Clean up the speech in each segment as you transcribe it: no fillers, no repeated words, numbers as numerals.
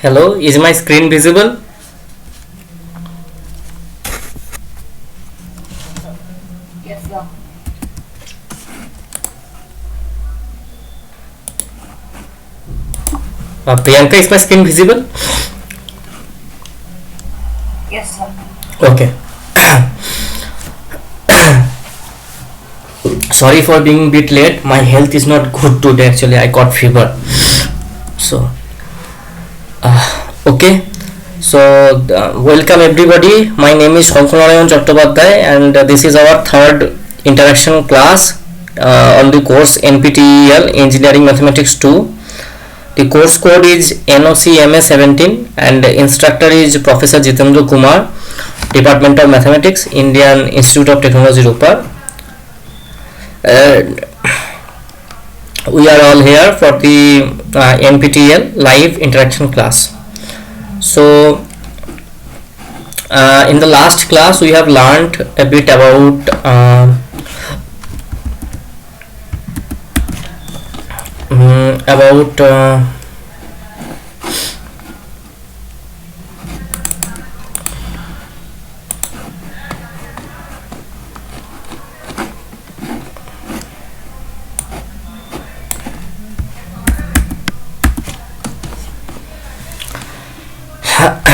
Hello, is my screen visible? Yes, sir. Priyanka, is my screen visible? Yes, sir. Okay. Sorry for being a bit late. My health is not good today. Actually, I got fever. So, okay. So, welcome everybody. My name is Shankar Chattopadhyay, and this is our third interaction class on the course NPTEL Engineering Mathematics 2. The course code is NOCMA17 and the instructor is Professor Jitendra Kumar, Department of Mathematics, Indian Institute of Technology, Ropar. We are all here for the NPTEL live interaction class. So, in the last class we have learned a bit about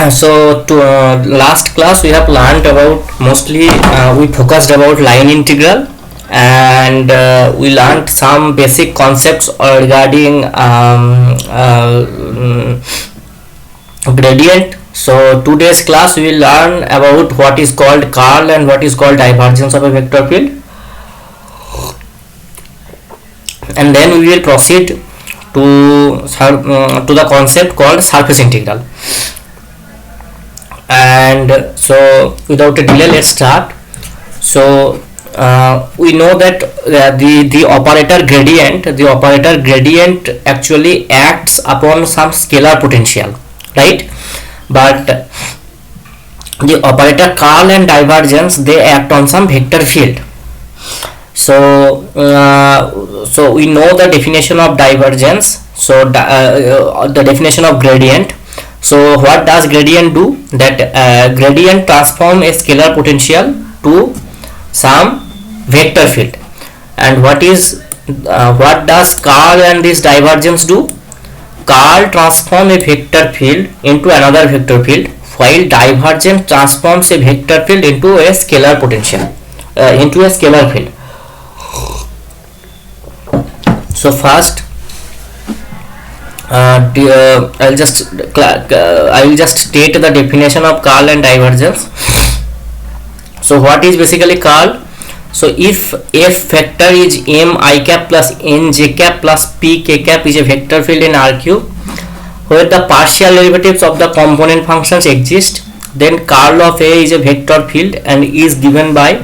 so to last class we have learned about mostly we focused about line integral, and we learned some basic concepts regarding gradient. So today's class we will learn about what is called curl and what is called divergence of a vector field, and then we will proceed to the concept called surface integral. And so without a delay, let's start. So we know that the operator gradient actually acts upon some scalar potential, right? But the operator curl and divergence, they act on some vector field. So so we know the definition of divergence, so the definition of gradient. So what does gradient do? That gradient transform a scalar potential to some vector field. And what does curl and this divergence do? Curl transform a vector field into another vector field, while divergence transforms a vector field into a scalar potential, into a scalar field. So first I will just state the definition of curl and divergence. So what is basically curl? So if f vector is m I cap plus n j cap plus p k cap is a vector field in R cube where the partial derivatives of the component functions exist, then curl of a is a vector field and is given by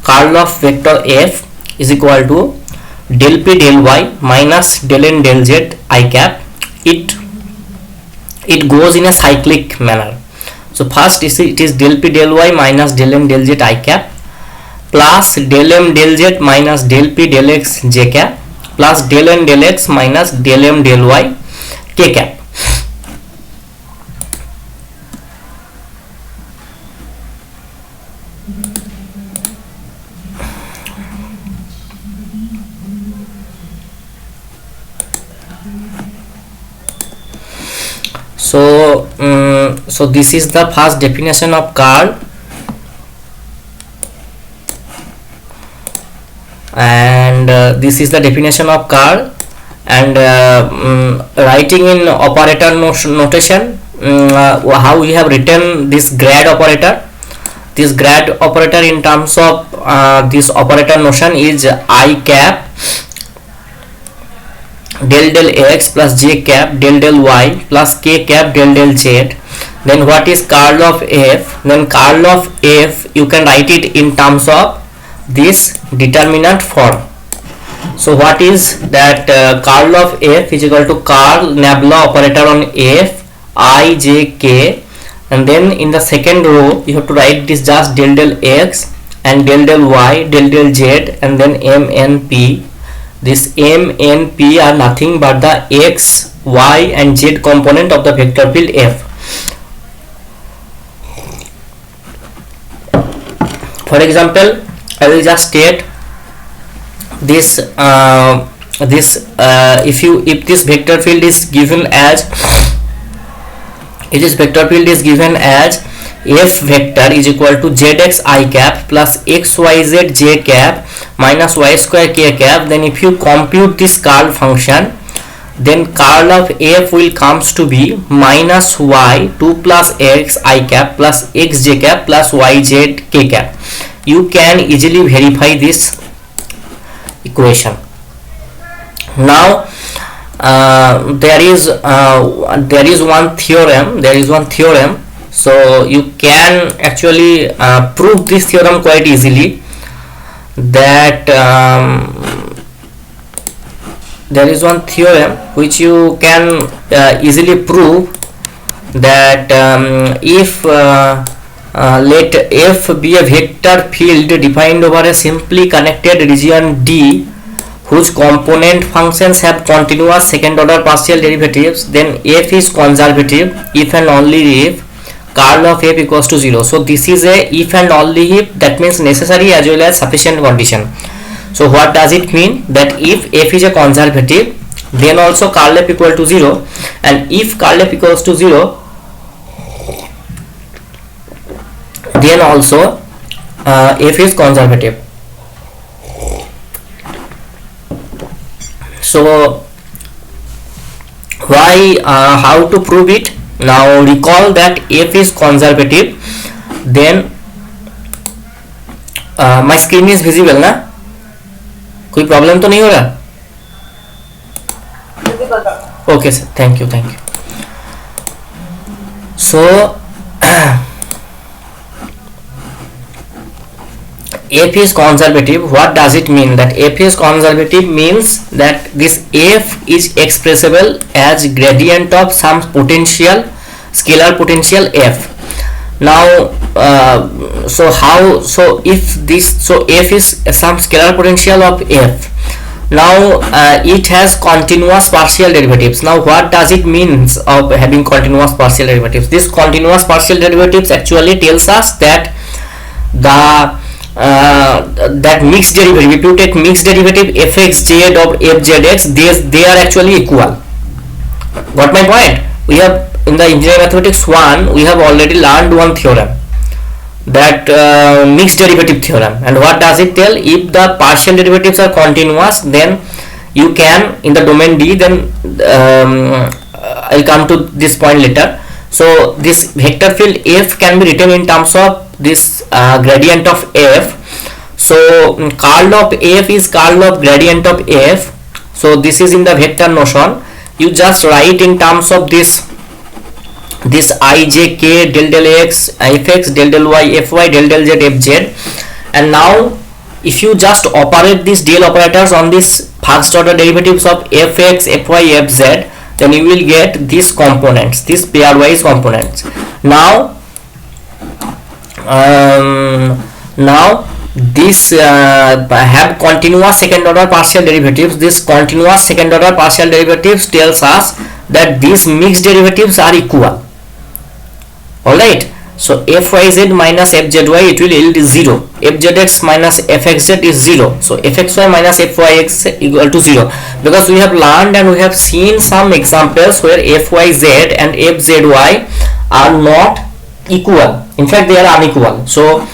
curl of vector f is equal to del p del y minus del n del z I cap. It goes in a cyclic manner. So first it is del p del y minus del n del z I cap plus del m del z minus del p del x j cap plus del n del x minus del m del y k cap. So this is the first definition of curl, and this is the definition of curl, and writing in operator notation, how we have written this grad operator. This grad operator in terms of this operator notion is I cap del del x plus j cap del del y plus k cap del del z. Then what is curl of f? Then curl of f you can write it in terms of this determinant form. So what is that? Curl of f is equal to curl nabla operator on f I j k, and then in the second row you have to write this just del del x and del del y del del z and then m n p. This m n p are nothing but the x y and z component of the vector field f. For example, I will just state this if this vector field is given as f vector is equal to zx I cap plus xyz j cap minus y square k cap, then if you compute this curl function, then curl of f will comes to be minus y 2 plus x I cap plus x j cap plus yz k cap. You can easily verify this equation. Now there is one theorem, so you can actually prove this theorem quite easily, that there is one theorem which you can easily prove that if let f be a vector field defined over a simply connected region D whose component functions have continuous second order partial derivatives, then f is conservative if and only if curl of f equals to 0. So this is a if and only if, that means necessary as well as sufficient condition. So what does it mean? That if f is a conservative, then also curl f equal to 0, and if curl f equals to 0, then also f is conservative. So why how to prove it? Now recall that f is conservative, then my screen is visible ना, कोई problem तो नहीं हो रहा? Okay sir, thank you. So f is conservative. What does it mean? That f is conservative means that this f is expressible as gradient of some potential, scalar potential f. Now so f is some scalar potential of f. Now it has continuous partial derivatives. Now what does it means of having continuous partial derivatives? This continuous partial derivatives actually tells us that that mixed derivative, if you take mixed derivative fxz of fzx, they are actually equal. Got my point? We have in the engineering mathematics 1 we have already learned one theorem, that mixed derivative theorem, and what does it tell? If the partial derivatives are continuous, then you can in the domain D, then I'll come to this point later. So this vector field f can be written in terms of this gradient of f. So curl of f is curl of gradient of f. So this is in the vector notion. You just write in terms of this ijk del x fx del y fy del z fz, and now if you just operate these del operators on this first order derivatives of fx fy fz, then you will get these components, these pairwise components. Now this have continuous second order partial derivatives. This continuous second order partial derivatives tells us that these mixed derivatives are equal. Alright, so fyz minus fzy, it will yield 0. fzx minus fxz is 0. So fxy minus fyx equal to 0, because we have learned and we have seen some examples where fyz and fzy are not equal. In fact, they are unequal. So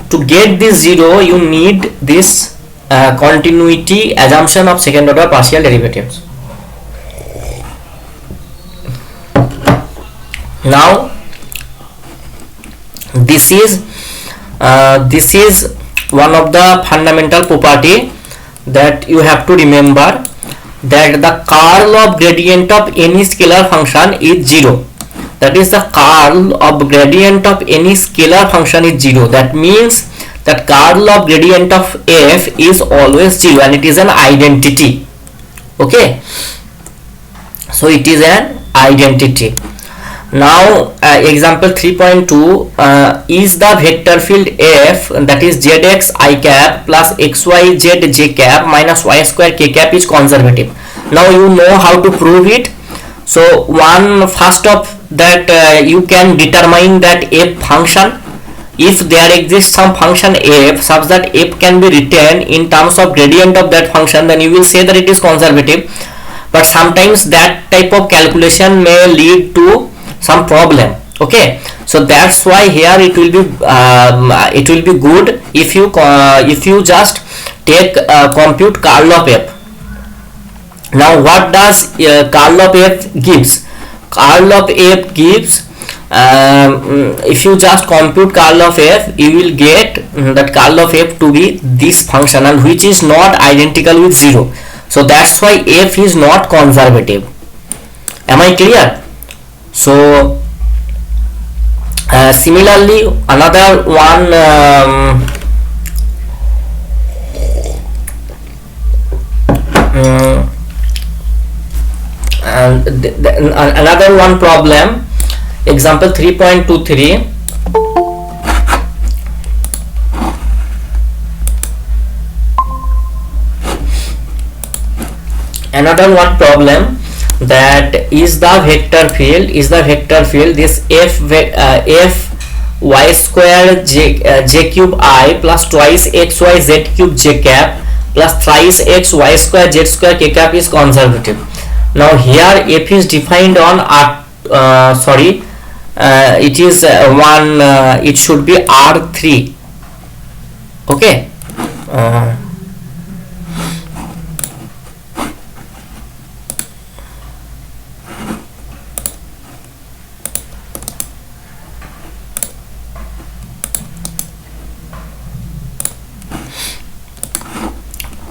to get this 0, you need this continuity assumption of second order partial derivatives. Now this is one of the fundamental property that you have to remember, that the curl of gradient of any scalar function is 0. That is, the curl of gradient of any scalar function is 0. That means that curl of gradient of f is always 0, and it is an identity. Okay, so it is an identity. Now example 3.2 is the vector field f, that is zx I cap plus xyz j cap minus y square k cap is conservative. Now you know how to prove it. So one first of that, you can determine that f function. If there exists some function f such that f can be written in terms of gradient of that function, then you will say that it is conservative. But sometimes that type of calculation may lead to some problem. Okay, so that's why here it will be good if you just take compute curl of f. Now what does curl of f gives? Curl of f gives, if you just compute curl of f, you will get that curl of f to be this function, and which is not identical with 0. So that's why f is not conservative. Am I clear? So similarly, another one, and another one problem, example 3.23. Another one problem, that is the vector field this f y square j cube I plus twice x y z cube j cap plus thrice x y square z square k cap is conservative. Now here f is defined on it is it should be R3. Okay,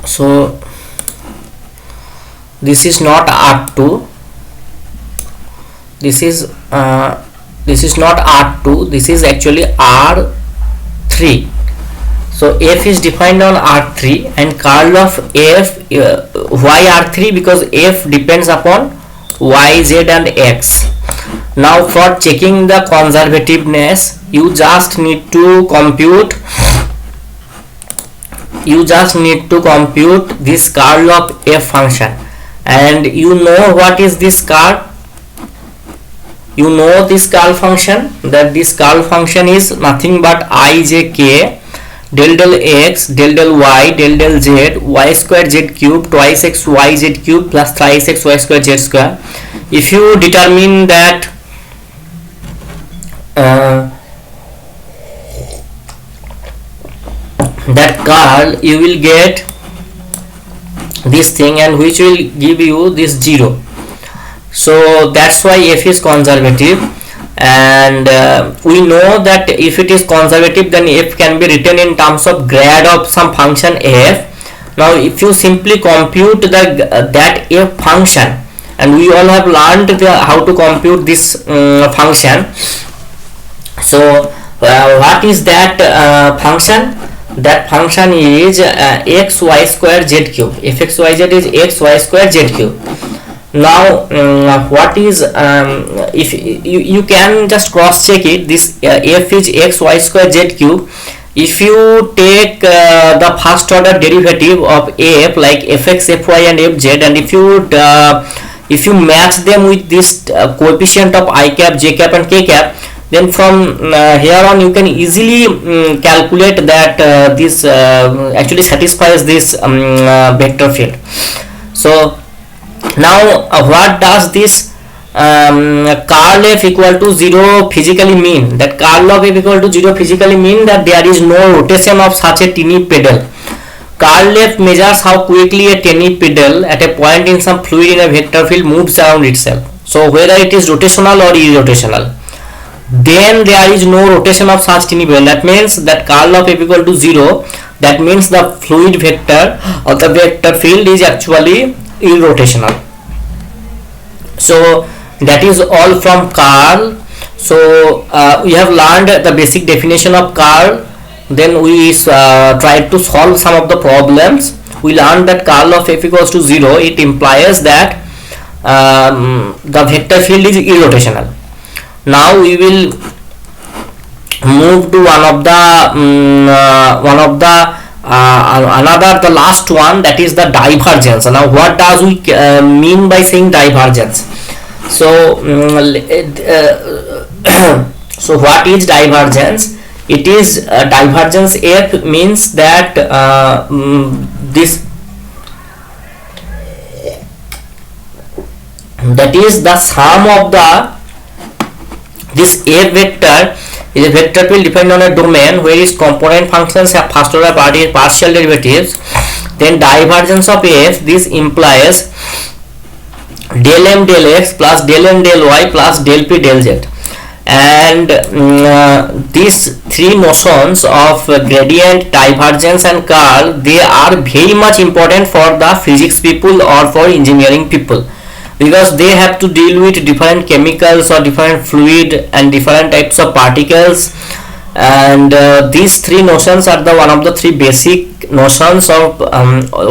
so this is not R2, this is not R2, this is actually R3. So f is defined on R3, and curl of f, why R3? Because f depends upon y, z and x. Now for checking the conservativeness, you just need to compute this curl of f function. And you know what is this curl? You know this curl function, that this curl function is nothing but ijk del del x del del y del del z y square z cube twice x y z cube plus thrice x y square z square. If you determine that curl, you will get this thing, and which will give you this 0. So that's why f is conservative. And we know that if it is conservative, then f can be written in terms of grad of some function f. Now if you simply compute that f function, and we all have learned how to compute this function. So what is that function? That function is x y square z cube. If x y z is x y square z cube. Now what is if you can just cross check it, this f is x y square z cube. If you take the first order derivative of f like fx, fy and fz, and if you match them with this coefficient of I cap, j cap and k cap, then from here on you can easily calculate that this actually satisfies this vector field. So now what does this curl f equal to 0 physically mean? That curl of f equal to 0 physically mean that there is no rotation of such a tiny pedal. Curl f measures how quickly a tiny pedal at a point in some fluid in a vector field moves around itself. So whether it is rotational or irrotational, then there is no rotation of such tiny pedal. That means that curl of f equal to 0. That means the fluid vector or the vector field is actually irrotational. So that is all from curl. So we have learned the basic definition of curl. Then we tried to solve some of the problems. We learned that curl of f equals to 0. It implies that the vector field is irrotational. Now we will move to the last one, that is the divergence. Now what does we mean by saying divergence? So so what is divergence? It is divergence F means that this, that is the sum of the this F vector is a vector field defined on a domain where its component functions have first order partial derivatives. Then divergence of F, this implies del m del x plus del n del y plus del p del z. And these three notions of gradient, divergence and curl, they are very much important for the physics people or for engineering people, because they have to deal with different chemicals or different fluid and different types of particles. And these three notions are the one of the three basic notions of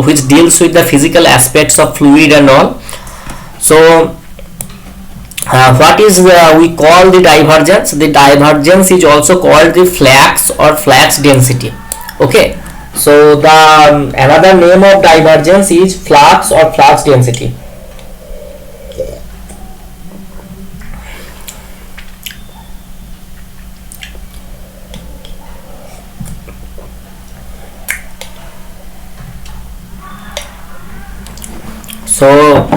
which deals with the physical aspects of fluid and all. So what is we call the divergence? The divergence is also called the flux or flux density. Okay, so the another name of divergence is flux or flux density. So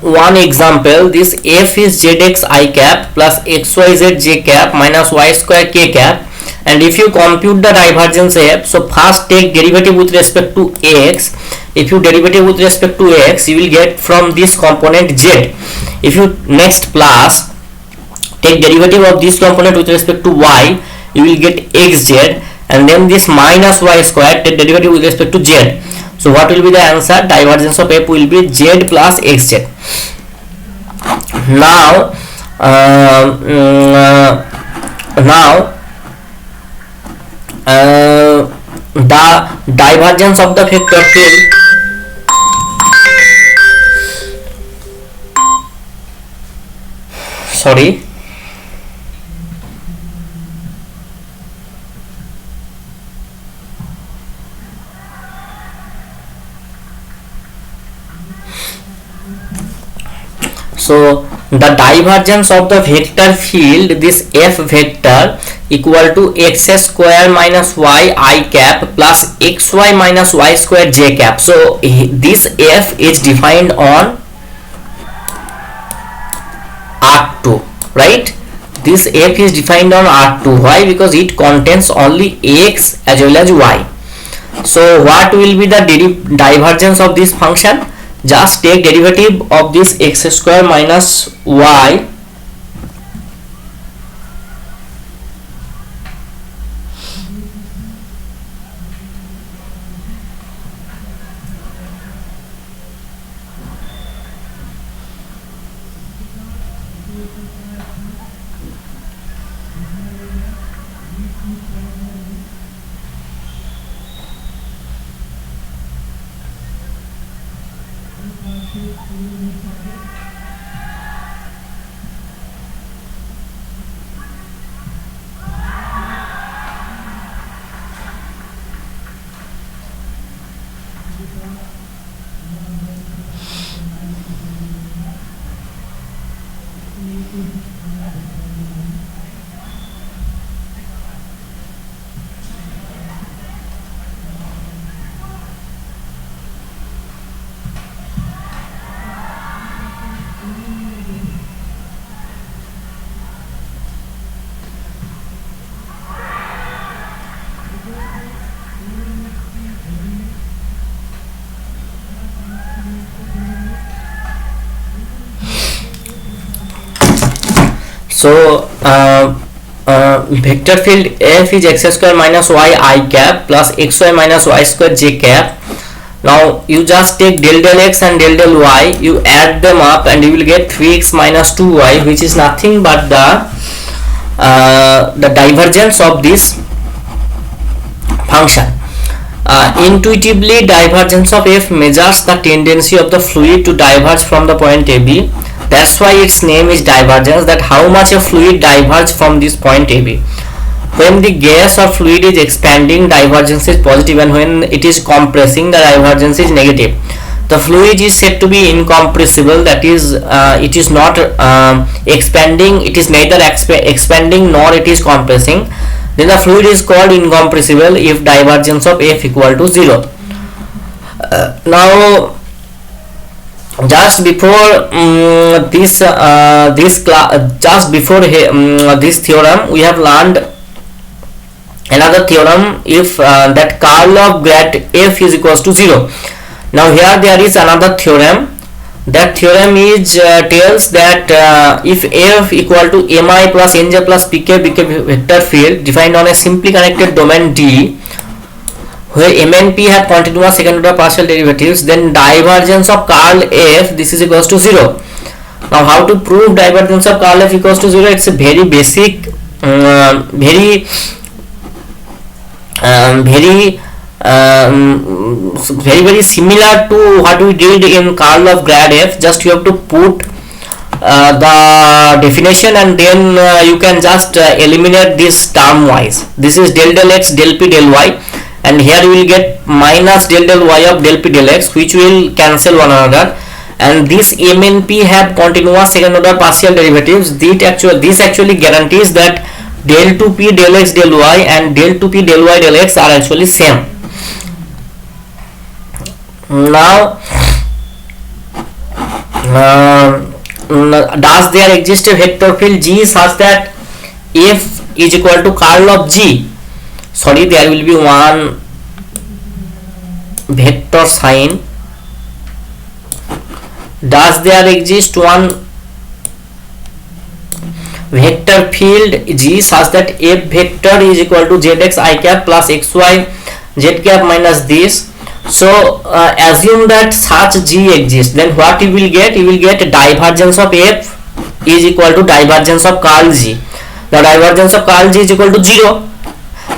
one example, this F is zx I cap plus xyz j cap minus y square k cap, and if you compute the divergence F, so first take derivative with respect to x. If you derivative with respect to x, you will get from this component z. If you next plus take derivative of this component with respect to y, you will get xz, and then this minus y square, take derivative with respect to z. So what will be the answer? Divergence of F will be z plus xz. Now the divergence of the vector field, sorry, so the divergence of the vector field, this F vector, equal to x square minus y I cap plus xy minus y square j cap. So this F is defined on R2, right? This F is defined on R2. Why? Because it contains only x as well as y. So what will be the divergence of this function? Just take derivative of this x square minus y So vector field F is x square minus y I cap plus xy minus y square j cap. Now you just take del x and del y, you add them up and you will get 3x minus 2y, which is nothing but the divergence of this function. Intuitively, divergence of F measures the tendency of the fluid to diverge from the point AB. That's why its name is divergence, that how much a fluid diverges from this point AB. when the gas or fluid is expanding, divergence is positive, and when it is compressing, the divergence is negative. The fluid is said to be incompressible, that is it is not expanding, it is neither expanding nor it is compressing. Then the fluid is called incompressible if divergence of F equal to 0. Now just before this theorem, we have learned another theorem, if that curl of grad F is equals to 0. Now here there is another theorem. That theorem is tells that if F equal to mi plus nj plus pk vector field defined on a simply connected domain D, where m and p have continuous second order partial derivatives, then divergence of curl F, this is equals to 0. Now how to prove divergence of curl F equals to 0? It's a very basic, very similar to what we did in curl of grad F. Just you have to put the definition, and then you can just eliminate this term wise. This is del x del p del y, and here you will get minus del y of del p del x, which will cancel one another. And this m and p have continuous second order partial derivatives. This actually guarantees that del 2p del x del y and del 2p del y del x are actually same. Now does there exist a vector field G such that F is equal to curl of G? Sorry, there will be one vector sign. Does there exist one vector field G such that F vector is equal to zx I cap plus xy z cap minus this? So assume that such G exists, then what you will get? You will get divergence of F is equal to divergence of curl G. The divergence of curl G is equal to 0.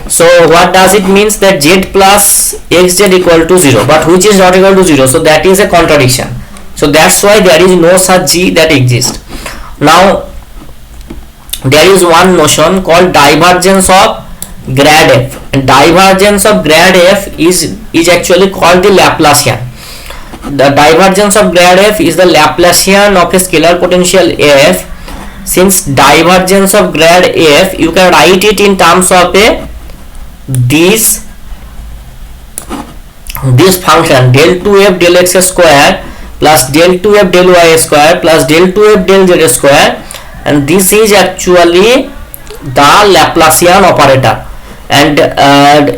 So what does it means? That z plus xz equal to 0, but which is not equal to 0, so that is a contradiction. So that's why there is no such G that exists. Now there is one notion called divergence of grad F, and divergence of grad F is actually called the Laplacian. The divergence of grad F is the Laplacian of a scalar potential F. Since divergence of grad F, you can write it in terms of a this function del 2f del x square plus del 2f del y square plus del 2f del z square, and this is actually the Laplacian operator. And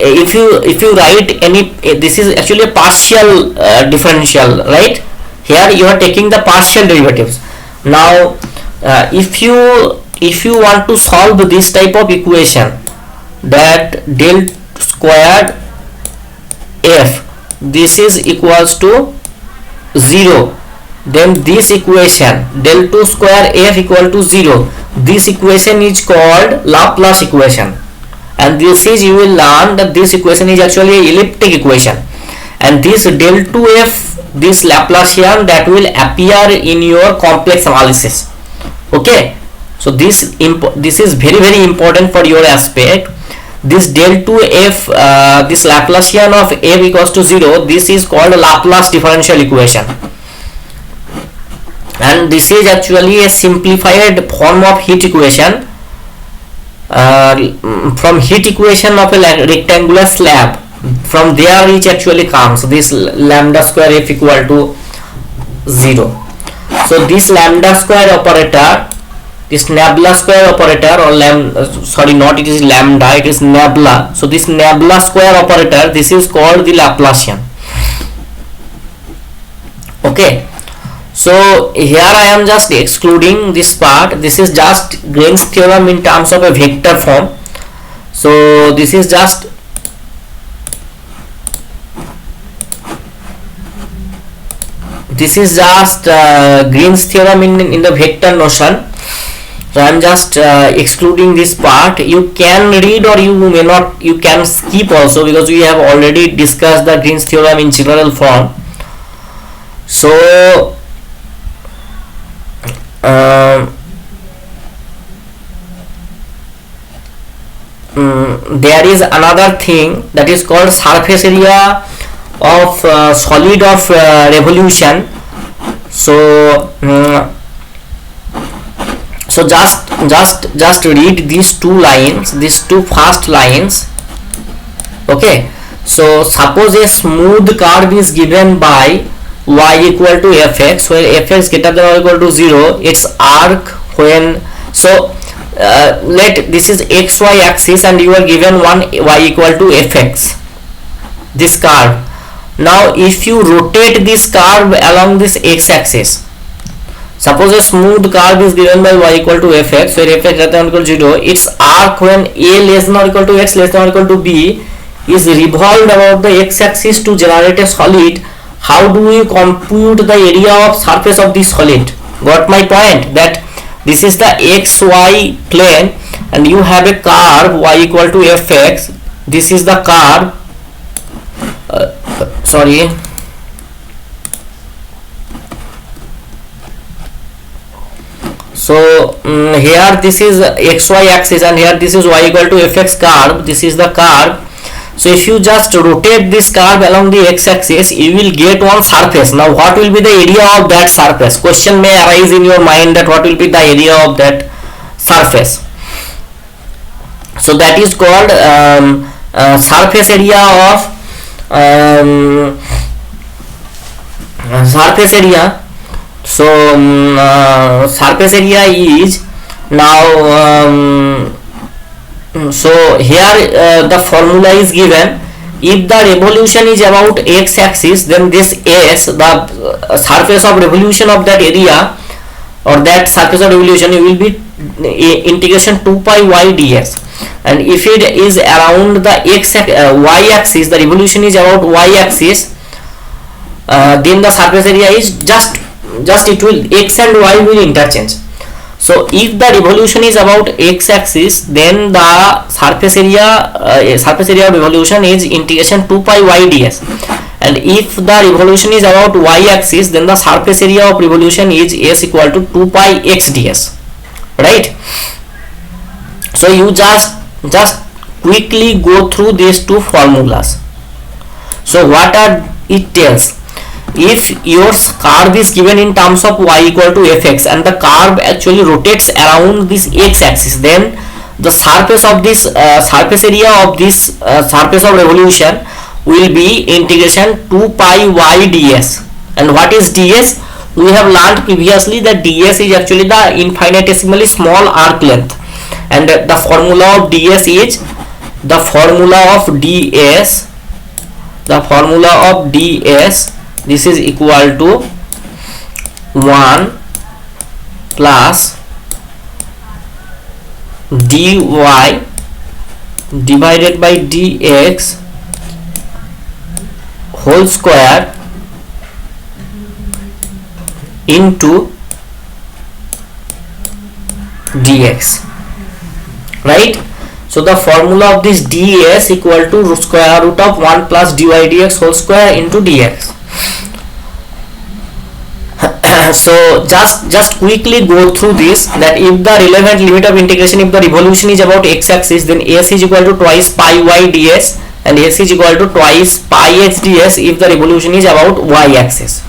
if you write any, this is actually a partial differential, right? Here you are taking the partial derivatives. Now if you want to solve this type of equation, that del squared f this is equals to 0, then this equation del 2 square f equal to 0, this equation is called Laplace equation. And this is, you will learn that this equation is actually an elliptic equation, and this del 2f, this Laplacian, that will appear in your complex analysis. Okay, so this is very important for your aspect. This del 2f, this Laplacian of f equals to 0, this is called Laplace differential equation, and this is actually a simplified form of heat equation. From heat equation of a rectangular slab, from there it actually comes this lambda square f equal to 0. So this lambda square operator, this nabla square operator, or sorry, not it is lambda, it is nabla. So this nabla square operator, this is called the Laplacian. Okay, so here I am just excluding this part. This is just Green's theorem in terms of a vector form. So this is just Green's theorem in the vector notion. So I am just excluding this part. You can read, or you may not, you can skip also, because we have already discussed the Green's theorem in general form. So there is another thing that is called surface area of solid of revolution. So so just read these two lines, these two first lines. Okay, so suppose a smooth curve is given by y equal to fx, where fx greater than or equal to 0, its arc when, so let this is xy axis and you are given one y equal to fx, this curve. Now if you rotate this curve along this x axis, suppose a smooth curve is given by y equal to fx, where fx greater than or equal to 0, its arc when a less than or equal to x less than or equal to b is revolved about the x axis to generate a solid. How do we compute the area of surface of this solid? Got my point? That this is the xy plane and you have a curve y equal to fx. This is the curve, sorry, so here this is xy axis and here this is y equal to fx curve. This is the curve. So if you just rotate this curve along the x axis, you will get one surface. Now what will be the area of that surface? Question may arise in your mind that what will be the area of that surface. So that is called surface area of surface area. So surface area is now so here the formula is given. If the revolution is about x axis, then this s, the surface of revolution of that area or that surface of revolution, will be integration 2 pi y ds. And if it is around the y axis, the revolution is about y axis, then the surface area is just it will, x and y will interchange. So if the revolution is about x axis, then the surface area of revolution is integration 2 pi y ds, and if the revolution is about y axis, then the surface area of revolution is s equal to 2 pi x ds, right? So you just quickly go through these two formulas. So what are it tells? If your curve is given in terms of y equal to fx and the curve actually rotates around this x axis, then the surface of this surface area of this surface of revolution will be integration 2 pi y ds. And what is ds? We have learned previously that ds is actually the infinitesimally small arc length, and the formula of ds is the formula of ds, this is equal to 1 plus dy divided by dx whole square into dx, right? So the formula of this ds equal to square root of 1 plus dy dx whole square into dx. So just quickly go through this, that if the relevant limit of integration, if the revolution is about x axis, then s is equal to twice pi y ds and s is equal to twice pi x ds if the revolution is about y axis.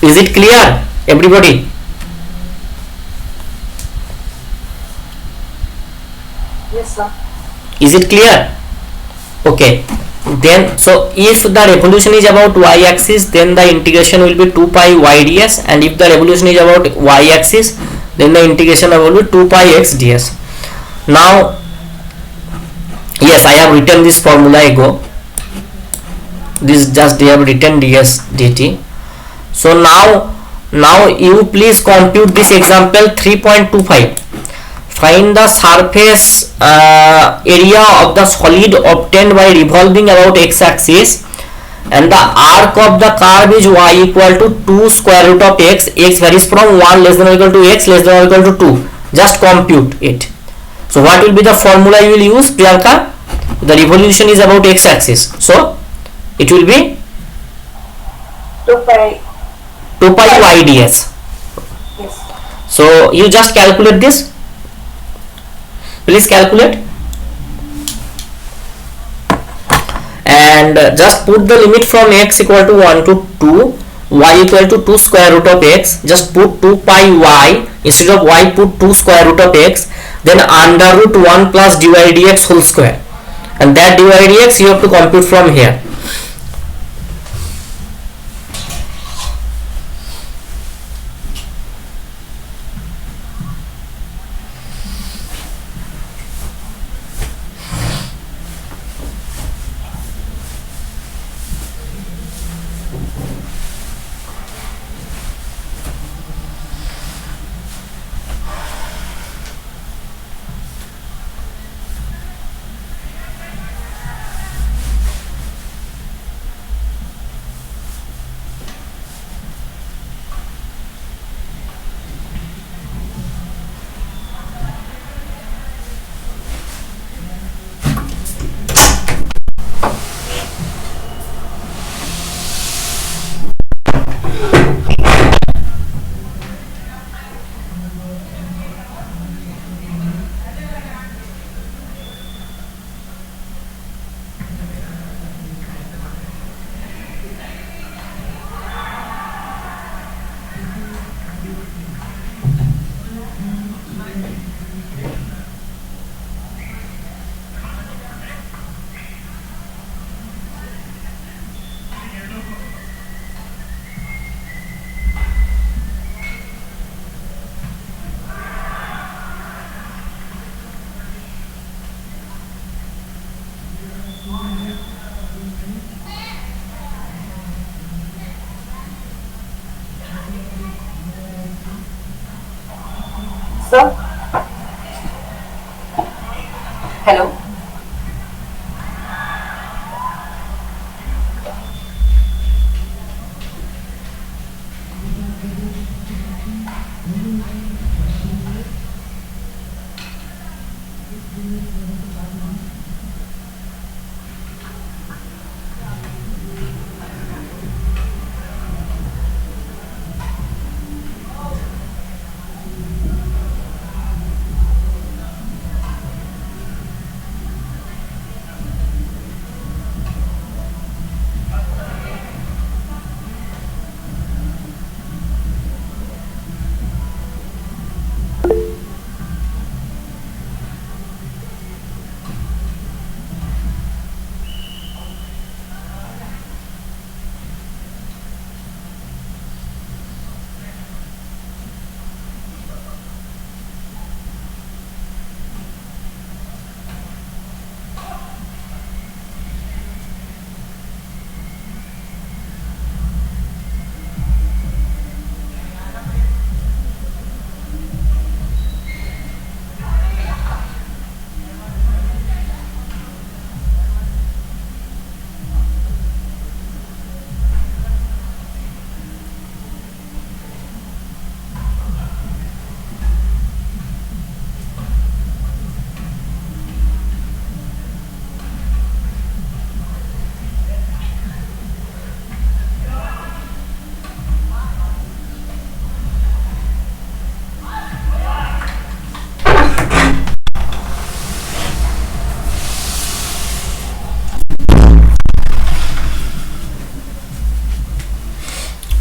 Is it clear, everybody? Yes, sir. Is it clear? Okay. Then so if the revolution is about y axis, then the integration will be 2 pi y ds, and if the revolution is about y axis, then the integration will be 2 pi x ds. Now yes, I have written this formula ago. This just they have written ds dt. So now you please compute this example 3.25. Find the surface area of the solid obtained by revolving about x axis, and the arc of the curve is y equal to 2 square root of x. X varies from 1 less than or equal to x less than or equal to 2. Just compute it. So what will be the formula you will use, Priyanka? The revolution is about x axis, so it will be 2 pi. 2 pi y ds. Yes. So you just calculate this. Please calculate. And just put the limit from x equal to 1 to 2, y equal to 2 square root of x. Just put 2 pi y, instead of y put 2 square root of x, then under root 1 plus dy dx whole square, and that dy dx you have to compute from here. Sir? Hello?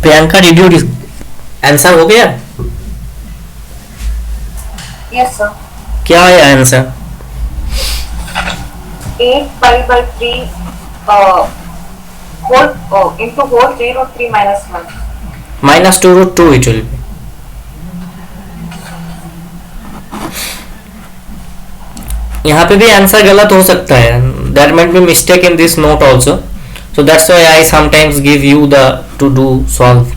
Priyanka did you answer हो गया? Yes, sir. क्या है answer? 8 pi by 3 into whole 3 root 3 minus 1. minus 2 root 2 it will be. यहाँ पे भी answer गलत हो सकता है. There might be mistake in this note also. So that's why I sometimes give you the to do solve.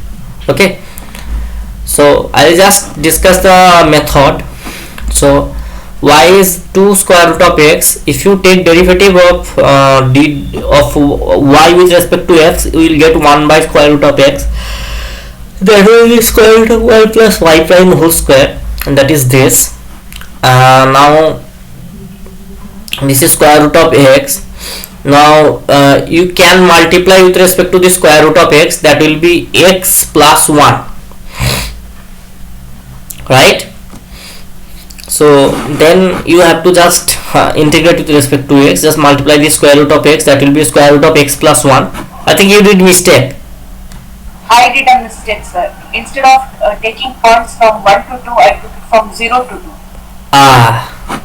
Okay. So I'll just discuss the method. So y is 2 square root of x. If you take derivative of of y with respect to x, you will get 1 by square root of x. That will be square root of y plus y prime whole square, and that is this. Now this is square root of x. Now you can multiply with respect to the square root of x. That will be x plus 1, right? So then you have to just integrate with respect to x, just multiply the square root of x, that will be square root of x plus 1. I think you did mistake. I did a mistake, sir. Instead of taking points from 1 to 2, I took it from 0 to 2. Ah,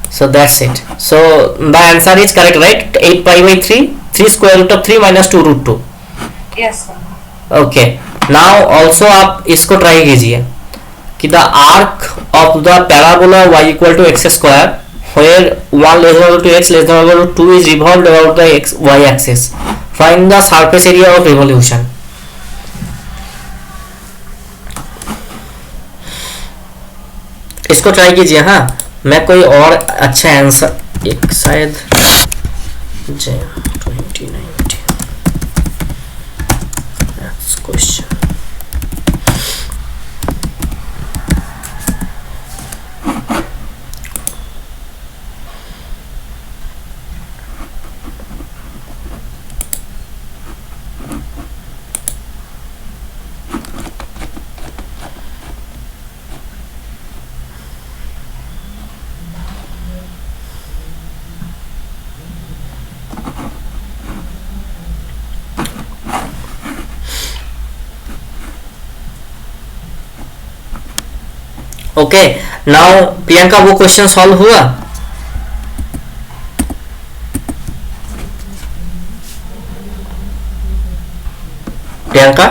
so that's it. So the answer is correct, right? 8 pi by 3, 3 square root of 3 minus 2 root 2. Yes, sir. Okay, now also आप इसको try कीजिए कि the arc of the parabola y equal to x square where 1 less than or equal to x less than or equal to 2 is revolved about the x y axis. Find the surface area of revolution. इसको try कीजिए. हाँ, मैं कोई और अच्छा answer एक शायद 2090 question. Okay, now Priyanka वो क्वेश्चन सॉल्व हुआ? प्रियंका?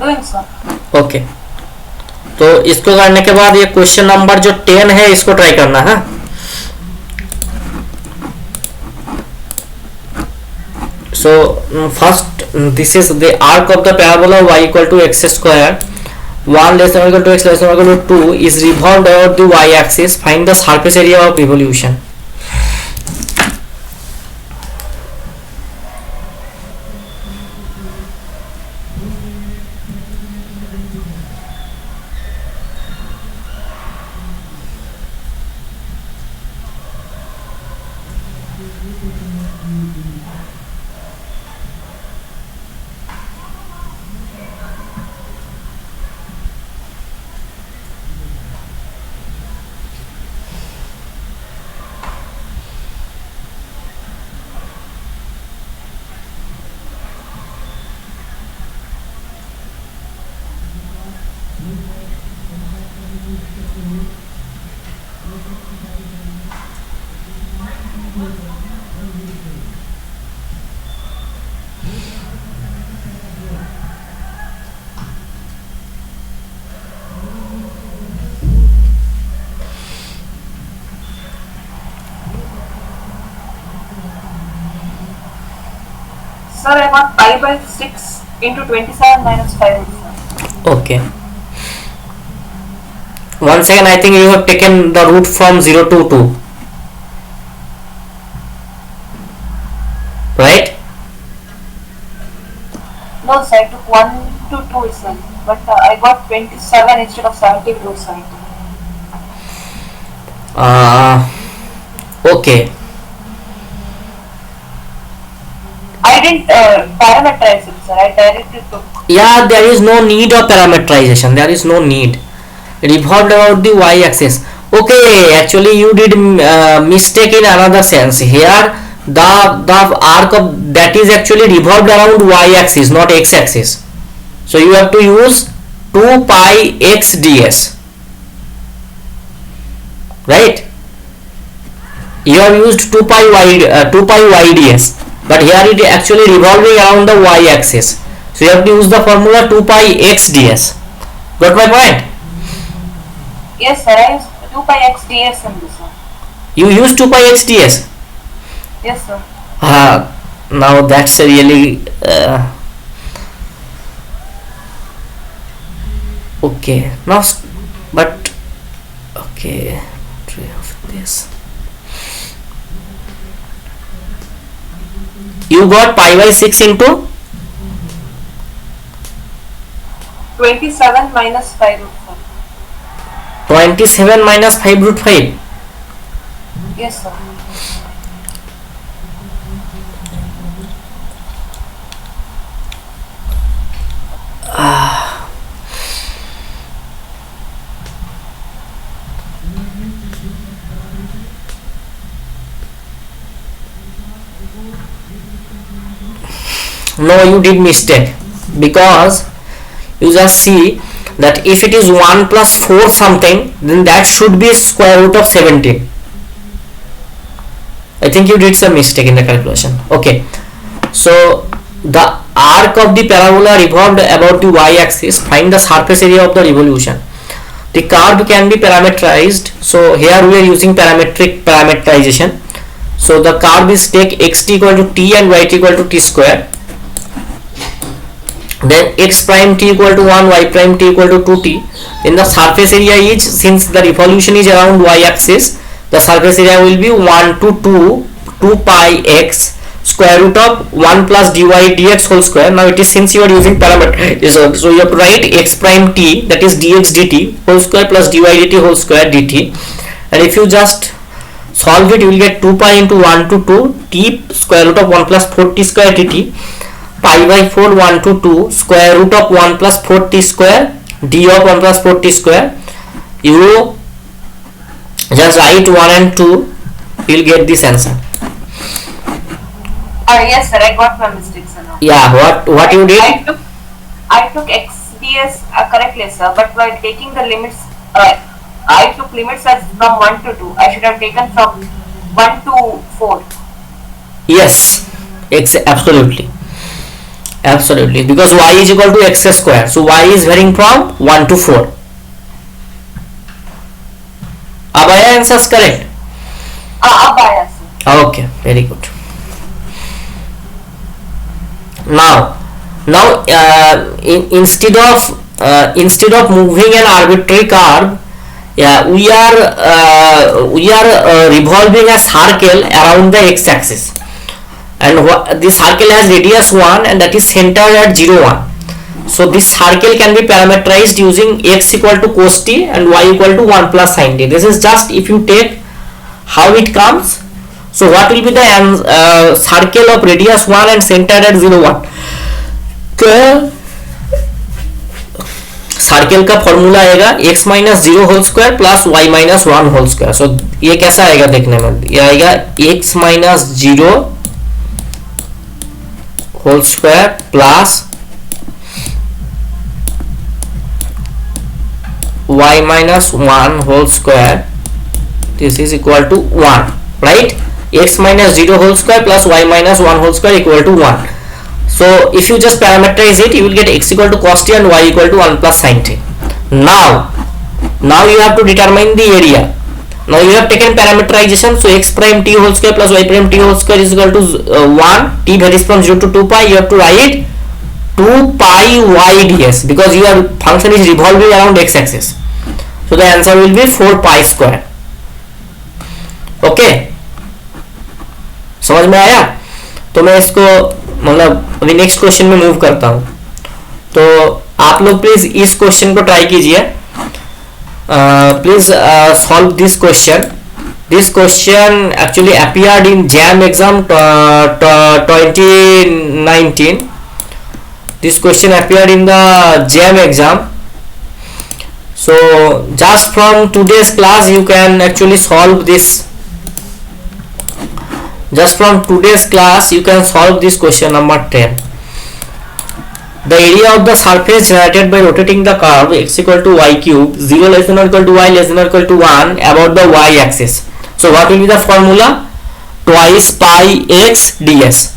Doing, sir. ओके, तो इसको करने के बाद ये क्वेश्चन नंबर जो 10 है इसको ट्राई करना है. So first this is the arc of the parabola y equal to x square 1 less than or equal to x less than or equal to 2 is revolved about the y axis. Find the surface area of revolution. Sir, I got pi by 6 into 27 minus 5. Okay. 1 second, I think you have taken the root from 0 to 2. Right? No, sir, I took 1 to 2, sir. But I got 27 instead of 17 root 17. Okay. I didn't parameterize it, sir. I directly took. Yeah, there is no need of parameterization. There is no need. Revolved about the y-axis. Okay, actually you did mistake in another sense. Here the arc of that is actually revolved around y-axis, not x-axis. So you have to use 2 pi x ds. Right? You have used 2 pi y ds. But here it is actually revolving around the y-axis. So you have to use the formula 2 pi x ds. Got my point? Yes, sir. I used 2 pi x ds in this one. You use 2 pi x ds. Yes, sir. Now that's a really okay. Now, but okay. Try of this. You got pi by 6 into 27 minus 5 root 5. 27 minus 5 root 5. Yes, sir. No, you did mistake, because you just see that if it is 1 plus 4 something, then that should be square root of 17. I think you did some mistake in the calculation. Okay, so the arc of the parabola revolved about the y-axis. Find the surface area of the revolution. The curve can be parameterized. So here we are using parameterization. So the curve is take xt equal to t and yt equal to t square. Then x prime t equal to 1, y prime t equal to 2t. Then the surface area is, since the revolution is around y-axis, the surface area will be 1 to 2 pi x square root of 1 plus dy dx whole square. Now it is, since you are using parameter, so you have to write x prime t, that is dx dt whole square plus dy dt whole square dt. And if you just solve it, you will get 2 pi into 1 to 2 t square root of 1 plus 4t square dt, pi by 4 1 to 2 square root of 1 plus 4t square d of 1 plus 4t square. You just write 1 and 2, you will get this answer. Yes sir, I got my mistake sir now. Yeah, what you did? I took x ds correctly sir, but while taking the limits, I took limits as from 1 to 2. I should have taken from 1 to 4. Yes, absolutely, because y is equal to x square, so y is varying from 1 to 4. Abaya answer is correct. Abaya sir. Okay, very good. Now instead of moving an arbitrary curve, we are revolving a circle around the x-axis, and the circle has radius 1 and that is centered at 0 1. So this circle can be parameterized using x equal to cos t and y equal to 1 plus sin t. This is just if you take how it comes. So what will be the circle of radius 1 and centered at 0 1? Circle का formula आएगा x minus 0 whole square plus y minus 1 whole square. So ये कैसा आएगा देखने में, ये आएगा x minus 0 whole square plus y minus 1 whole square. This is equal to 1, right? X minus 0 whole square plus y minus 1 whole square equal to 1. So if you just parameterize it, you will get x equal to cos t and y equal to 1 plus sin t. Now you have to determine the area. Now you have taken parameterization, so x prime t whole square plus y prime t whole square is equal to 1. T varies from 0 to 2 pi. You have to write 2 pi y ds, because your function is revolving around x axis. So the answer will be 4 pi square. Okay, समझ में आया? तो मैं इसको मतलब अभी next question में move करता हूं. तो आप लोग प्लीज इस क्वेश्चन को ट्राई कीजिए. Please solve this question. This question actually appeared in JAM exam 2019. This question appeared in the JAM exam. So just from today's class you can actually solve this. Just from today's class you can solve this question number 10. The area of the surface generated by rotating the curve x equal to y cube 0 less than or equal to y less than or equal to 1 about the y axis. So what will be the formula? Twice pi x ds,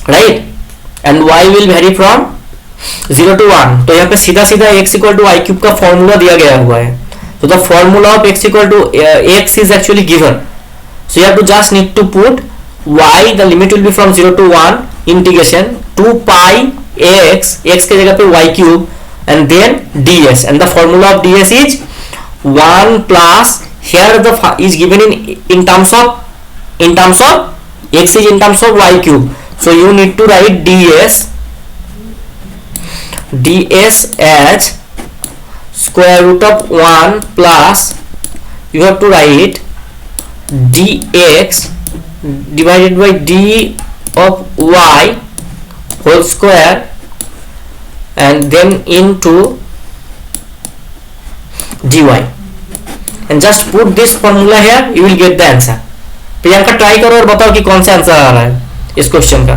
right? And y will vary from 0 to 1. तो यहाँ पे सीधा सीधा x equal to y cube का formula दिया गया हुआ है. So the formula of x equal to x is actually given. So you have to just need to put y, the limit will be from 0 to 1, integration 2 pi x, x के जगह पे y cube, and then ds, and the formula of ds is 1 plus, here the is given in terms of x is in terms of y cube. So you need to write ds as square root of 1 plus, you have to write dx divided by d of y whole square and then into dy, and just put this formula here, you will get the answer. Priyanka try करो और बताओ कि कौन सा answer आ रहा है. इस question का.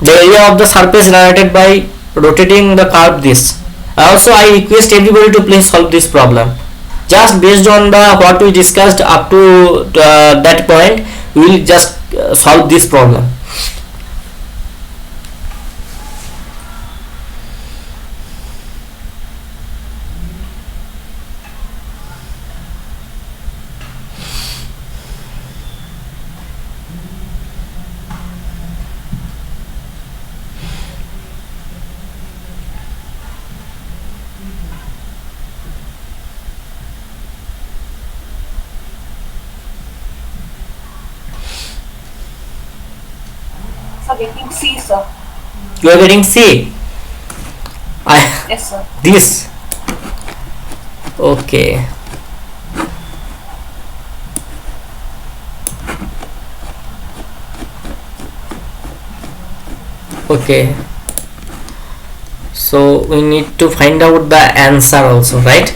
The area of the surface generated by rotating the curve this. Also, I request everybody to please solve this problem. Just based on the what we discussed up to that point, we will just solve this problem. So getting C, sir. You are getting C. Yes, sir. This. Okay. Okay. So we need to find out the answer also, right?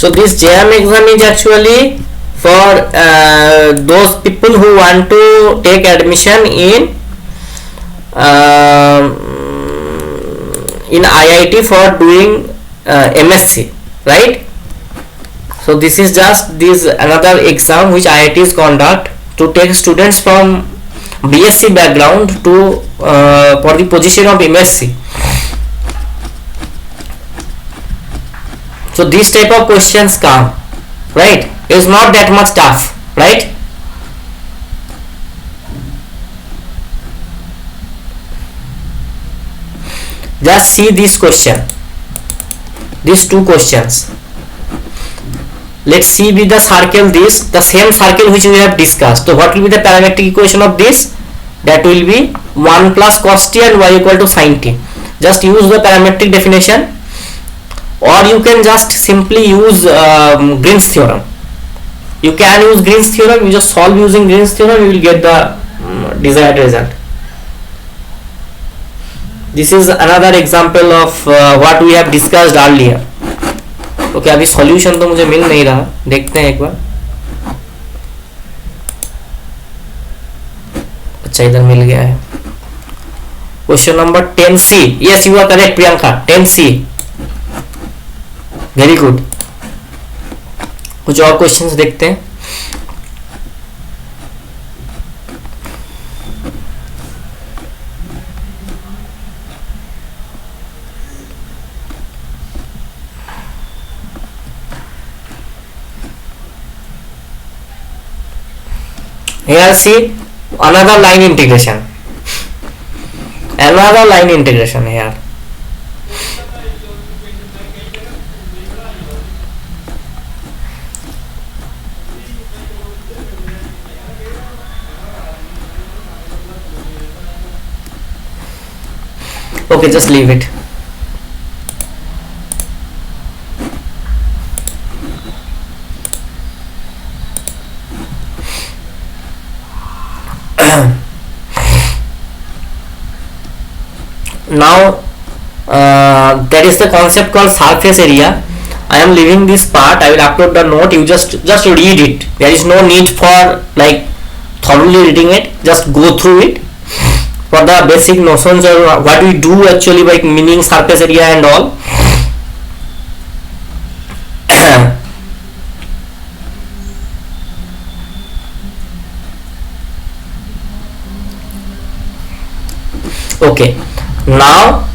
So this JAM exam is actually for those people who want to take admission in IIT for doing MSc, right? So this is just this another exam which IITs conduct to take students from BSc background to for the position of MSc. So this type of questions come, right? It's not that much tough, right? Just see this question, these two questions. Let's see with the circle this, the same circle which we have discussed. So what will be the parametric equation of this? That will be 1 plus cos t and y equal to sin t. Just use the parametric definition, or you can just simply use Green's theorem. You can use Green's theorem. You just solve using Green's theorem, you will get the desired result. This is another example of what we have discussed earlier. Okay, अभी solution तो मुझे मिल नहीं रहा, देखते हैं एक बार. अच्छा, इधर मिल गया है. Question number 10C. Yes, you are correct Priyanka. 10C. Very good. कुछ और क्वेश्चंस देखते हैं. Here see another line integration. Another line integration here. Okay, just leave it. Now that is the concept called surface area. I am leaving this part. I will upload the note. You just read it. There is no need for like thoroughly reading it. Just go through it for the basic notions of what we do actually by meaning surface area and all. Okay, now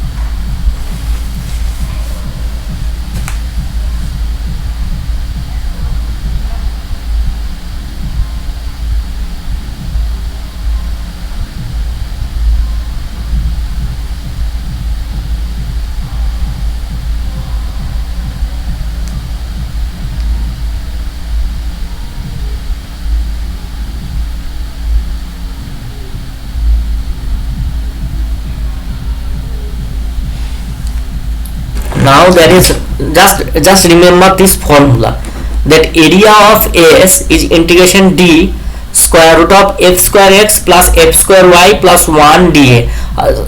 there is just remember this formula, that area of S is integration d square root of f square x plus f square y plus 1 D A.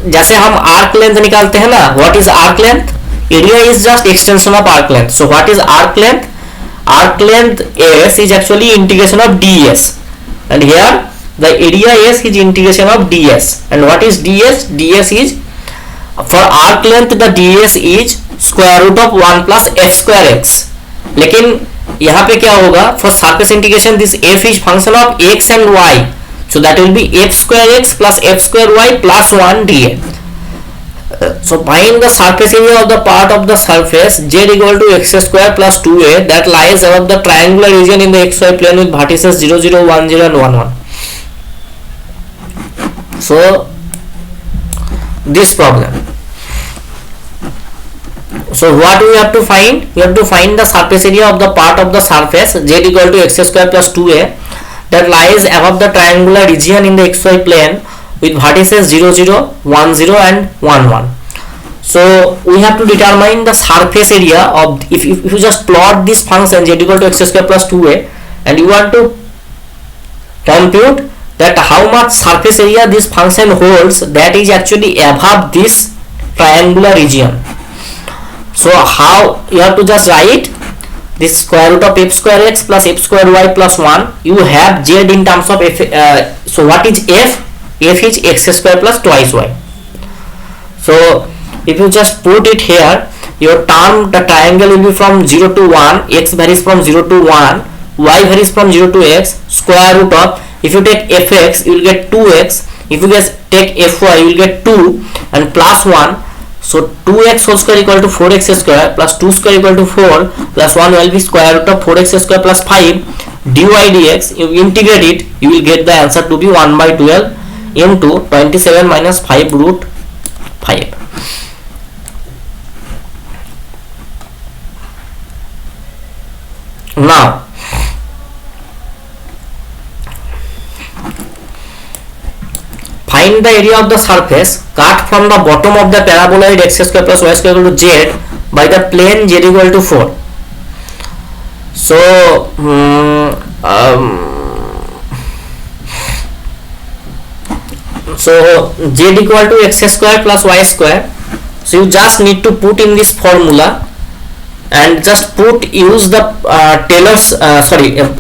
जैसे हम arc length निकालते हैं ना, what is arc length? Area is just extension of arc length. So what is arc length? Arc length s is actually integration of ds, and here the area s is integration of ds. And what is ds? ds is, for arc length the ds is square root of 1 plus f square x. लेकिन यहाँ पे क्या होगा? For surface integration this f is function of x and y, so that will be f square x plus f square y plus 1 dA. So find the surface area of the part of the surface z equal to x square plus 2a that lies above the triangular region in the xy plane with vertices 0 0 1 0 and 1 1. So this problem, so what we have to find? We have to find the surface area of the part of the surface z equal to x square plus 2a that lies above the triangular region in the xy plane with vertices 0 0 1 0 and 1 1. So we have to determine the surface area of, if you just plot this function z equal to x square plus 2a and you want to compute that how much surface area this function holds, that is actually above this triangular region. So how you have to just write this square root of f square x plus f square y plus 1. You have z in terms of f. So what is f? F is x square plus twice y. So if you just put it here, your term, the triangle will be from 0 to 1, x varies from 0 to 1, y varies from 0 to x, square root of, if you take fx you will get 2x, if you guys take fy you will get 2 and plus 1. So 2x whole square equal to 4x square plus 2 square equal to 4 plus 1 will be square root of 4x square plus 5 dy dx. You integrate it, you will get the answer to be 1 by 12 into 27 minus 5 root 5. Now find the area of the surface cut from the bottom of the paraboloid x square plus y square equal to z by the plane z equal to 4. So so z equal to x square plus y square. So you just need to put in this formula and just use the Taylor's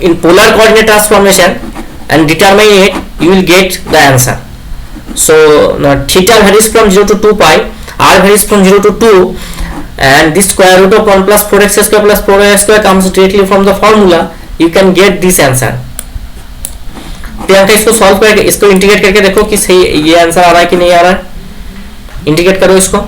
in polar coordinate transformation and determine it, you will get the answer. So theta varies from 0 to 2 pi, r varies from 0 to 2, and this square root of 1 plus 4x square plus 4y square comes directly from the formula. You can get this answer. Priyanka इसको solve करके, इसको integrate करके देखो कि सही ये answer आ रहा है कि नहीं आ रहा है। इंटीग्रेट करो इसको।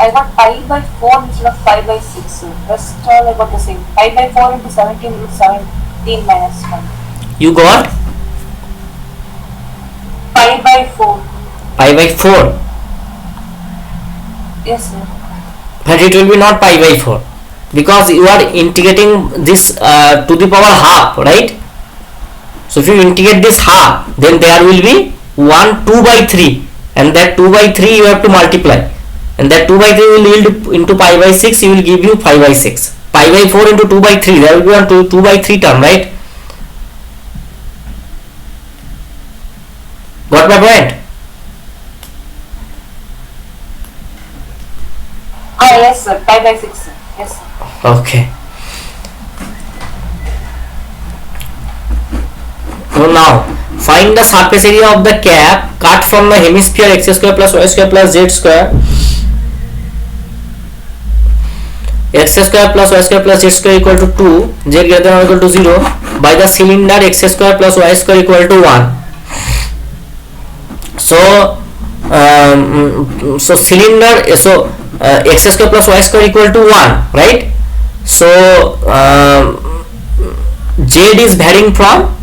I got pi by 4 instead of pi by 6. So rest all I got the same. Pi by 4 into 17 root 17 minus 1. You got Pi by 4. pi by 4. Yes, sir. But it will be not pi by 4 because you are integrating this to the power half, right? So if you integrate this half, then there will be 1 2 by 3, and that 2 by 3 you have to multiply, and that 2 by 3 will yield into pi by 6, you will give you pi by 6. Pi by 4 into 2 by 3, there will be one 2 by 3 term, right? Got my point? Yes sir, pi by 6 sir. Yes sir. Okay. So now find the surface area of the cap cut from the hemisphere x square plus y square plus z square. X square plus y square plus z square equal to 2, z greater than or equal to 0 by the cylinder x square plus y square equal to 1. So cylinder, x square plus y square equal to 1, right? So z is varying from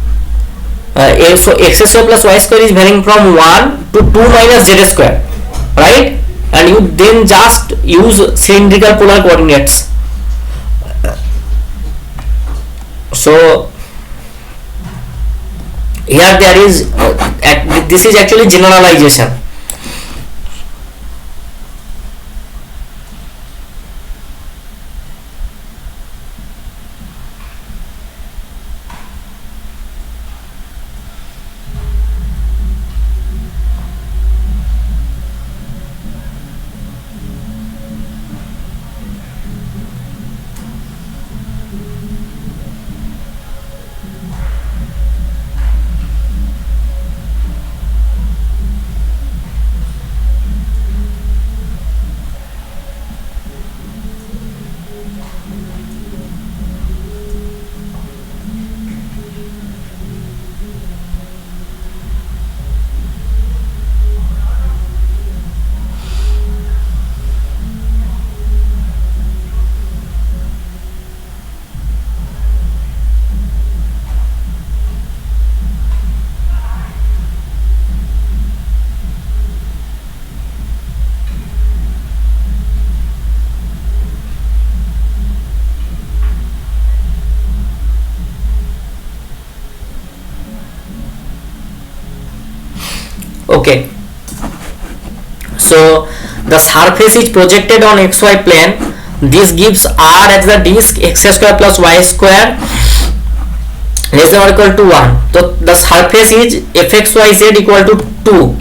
so x square plus y square is varying from 1 to 2 minus z square, right? And you then just use cylindrical polar coordinates. So here there is this is actually generalization. Okay, so the surface is projected on xy plane. This gives R as the disk x square plus y square less than or equal to 1. So the surface is fxyz equal to 2.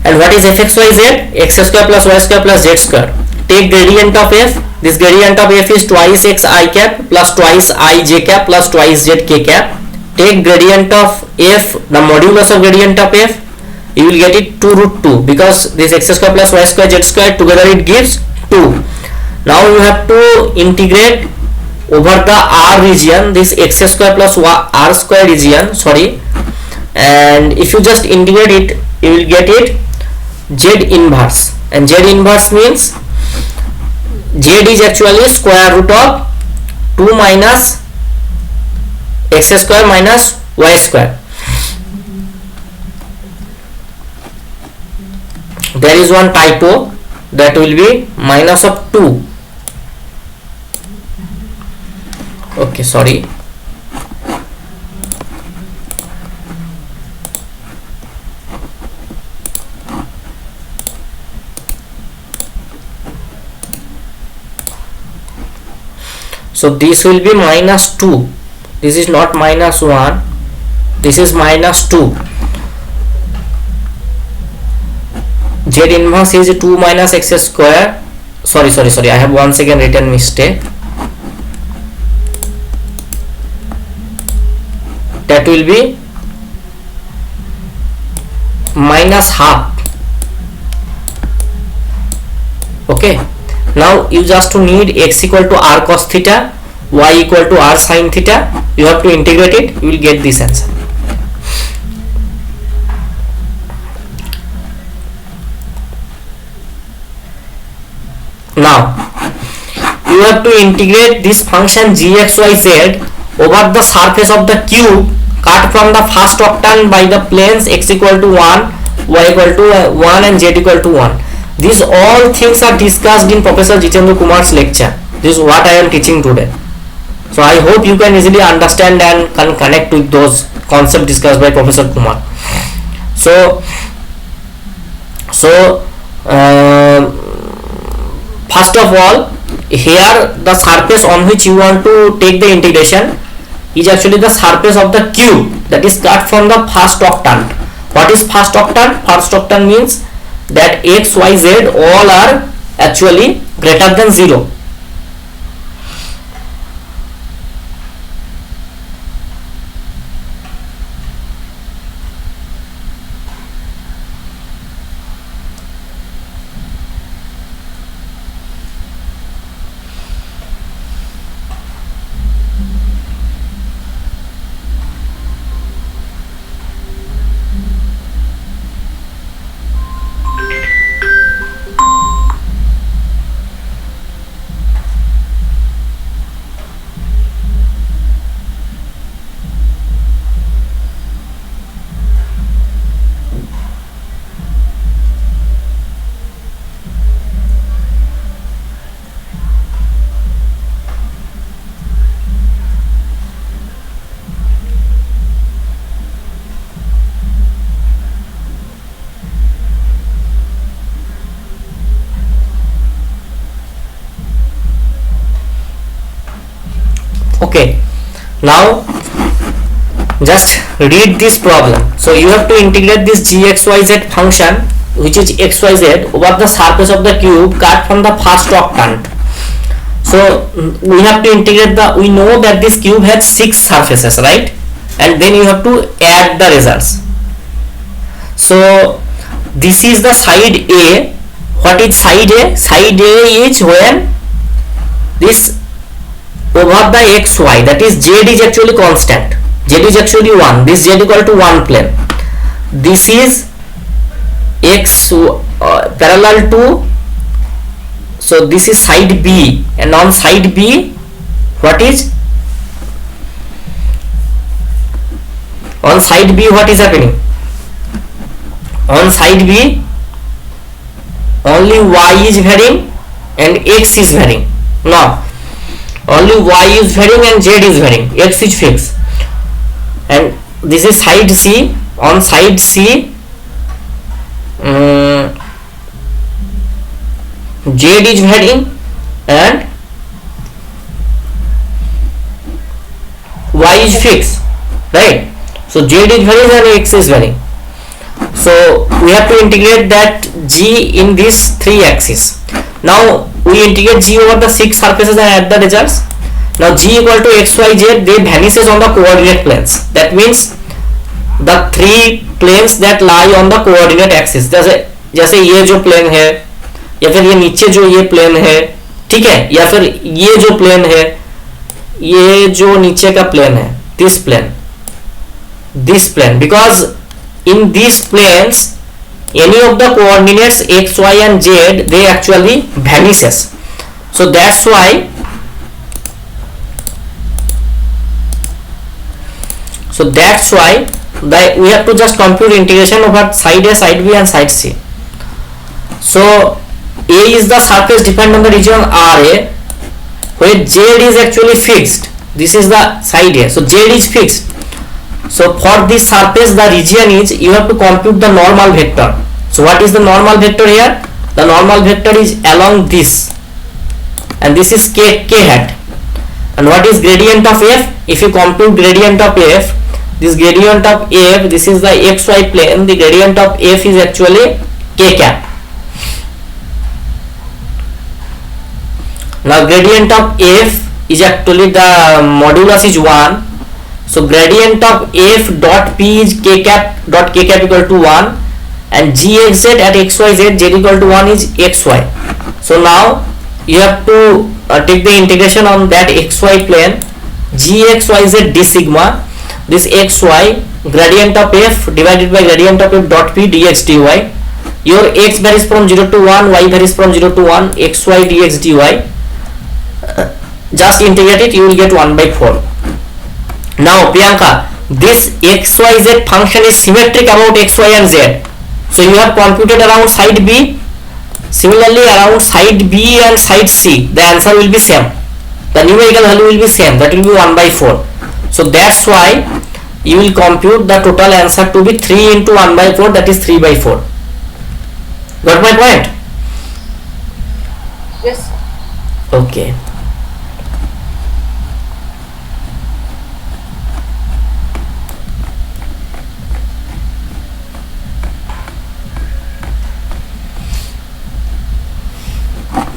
And what is fxyz? X square plus y square plus z square. Take gradient of f. This gradient of f is twice x I cap plus twice I j cap plus twice z k cap. Take gradient of f, the modulus of gradient of f, you will get it 2 root 2, because this x square plus y square z square together it gives 2. Now you have to integrate over the R region, this x square plus r square region, sorry, and if you just integrate it, you will get it z inverse, and z inverse means z is actually square root of 2 minus x square minus y square. There is one typo, that will be minus of 2. Okay, sorry. So this will be minus 2. This is not minus 1. This is minus 2. Z inverse is 2 minus x square. Sorry. I have one second written mistake. That will be minus half. Okay. Now you just need x equal to r cos theta, y equal to r sin theta. You have to integrate it. You will get this answer. Now you have to integrate this function gxyz over the surface of the cube cut from the first octane by the planes x equal to 1, y equal to 1 and z equal to 1. These all things are discussed in Professor Jitendra Kumar's lecture. This is what I am teaching today. So I hope you can easily understand and can connect with those concepts discussed by Professor Kumar. So so uh, first of all, here the surface on which you want to take the integration is actually the surface of the cube that is cut from the first octant. What is first octant? First octant means that x, y, z all are actually greater than 0. Okay, now just read this problem. So you have to integrate this gxyz function, which is xyz, over the surface of the cube cut from the first octant. So we have to integrate we know that this cube has 6 surfaces, right? And then you have to add the results. So this is the side A. What is side A? Side A is when this over the xy, that is z is actually constant, z is actually 1, this z equal to 1 plane, this is x parallel to, so this is side B, and on side B what is, on side B what is happening? On side B only y is varying and x is varying. Now only y is varying and z is varying, x is fixed. And this is side C. On side C z is varying and y is fixed, right? So z is varying and x is varying. So we have to integrate that g in these 3 axes. Now we integrate g over the 6 surfaces and add the results. Now g equal to x, y, z, they vanishes on the coordinate planes. That means the 3 planes that lie on the coordinate axis. जैसे ये जो plane है, या फिर ये नीचे जो ये प्लेन है, ठीक है, या फिर ये जो प्लेन है, ये जो नीचे का प्लेन है, this plane, because in these planes any of the coordinates x, y and z, they actually vanishes. So that's why we have to just compute integration over side A, side B and side C. So A is the surface dependent on the region RA, where z is actually fixed. This is the side A, so z is fixed. So for this surface the region is, you have to compute the normal vector. So what is the normal vector here? The normal vector is along this, and this is k hat. And what is gradient of f? If you compute gradient of f, this gradient of f, this is the xy plane, the gradient of f is actually k cap. Now gradient of f is actually the modulus is 1. So gradient of f dot p is k cap equal to 1, and gxz at xyz z equal to 1 is xy. So now you have to take the integration on that xy plane, gxyz d sigma, this xy, gradient of f divided by gradient of f dot p dx dy. Your x varies from 0 to 1, y varies from 0 to 1, xy dx dy. Just integrate it, you will get 1 by 4. Now Priyanka, this xyz function is symmetric about xy and z. So you have computed around side B. Similarly around side B and side C, the answer will be same. the numerical value will be same, that will be 1 by 4. So that's why you will compute the total answer to be 3 into 1 by 4, that is 3 by 4. Got my point? Yes. Okay.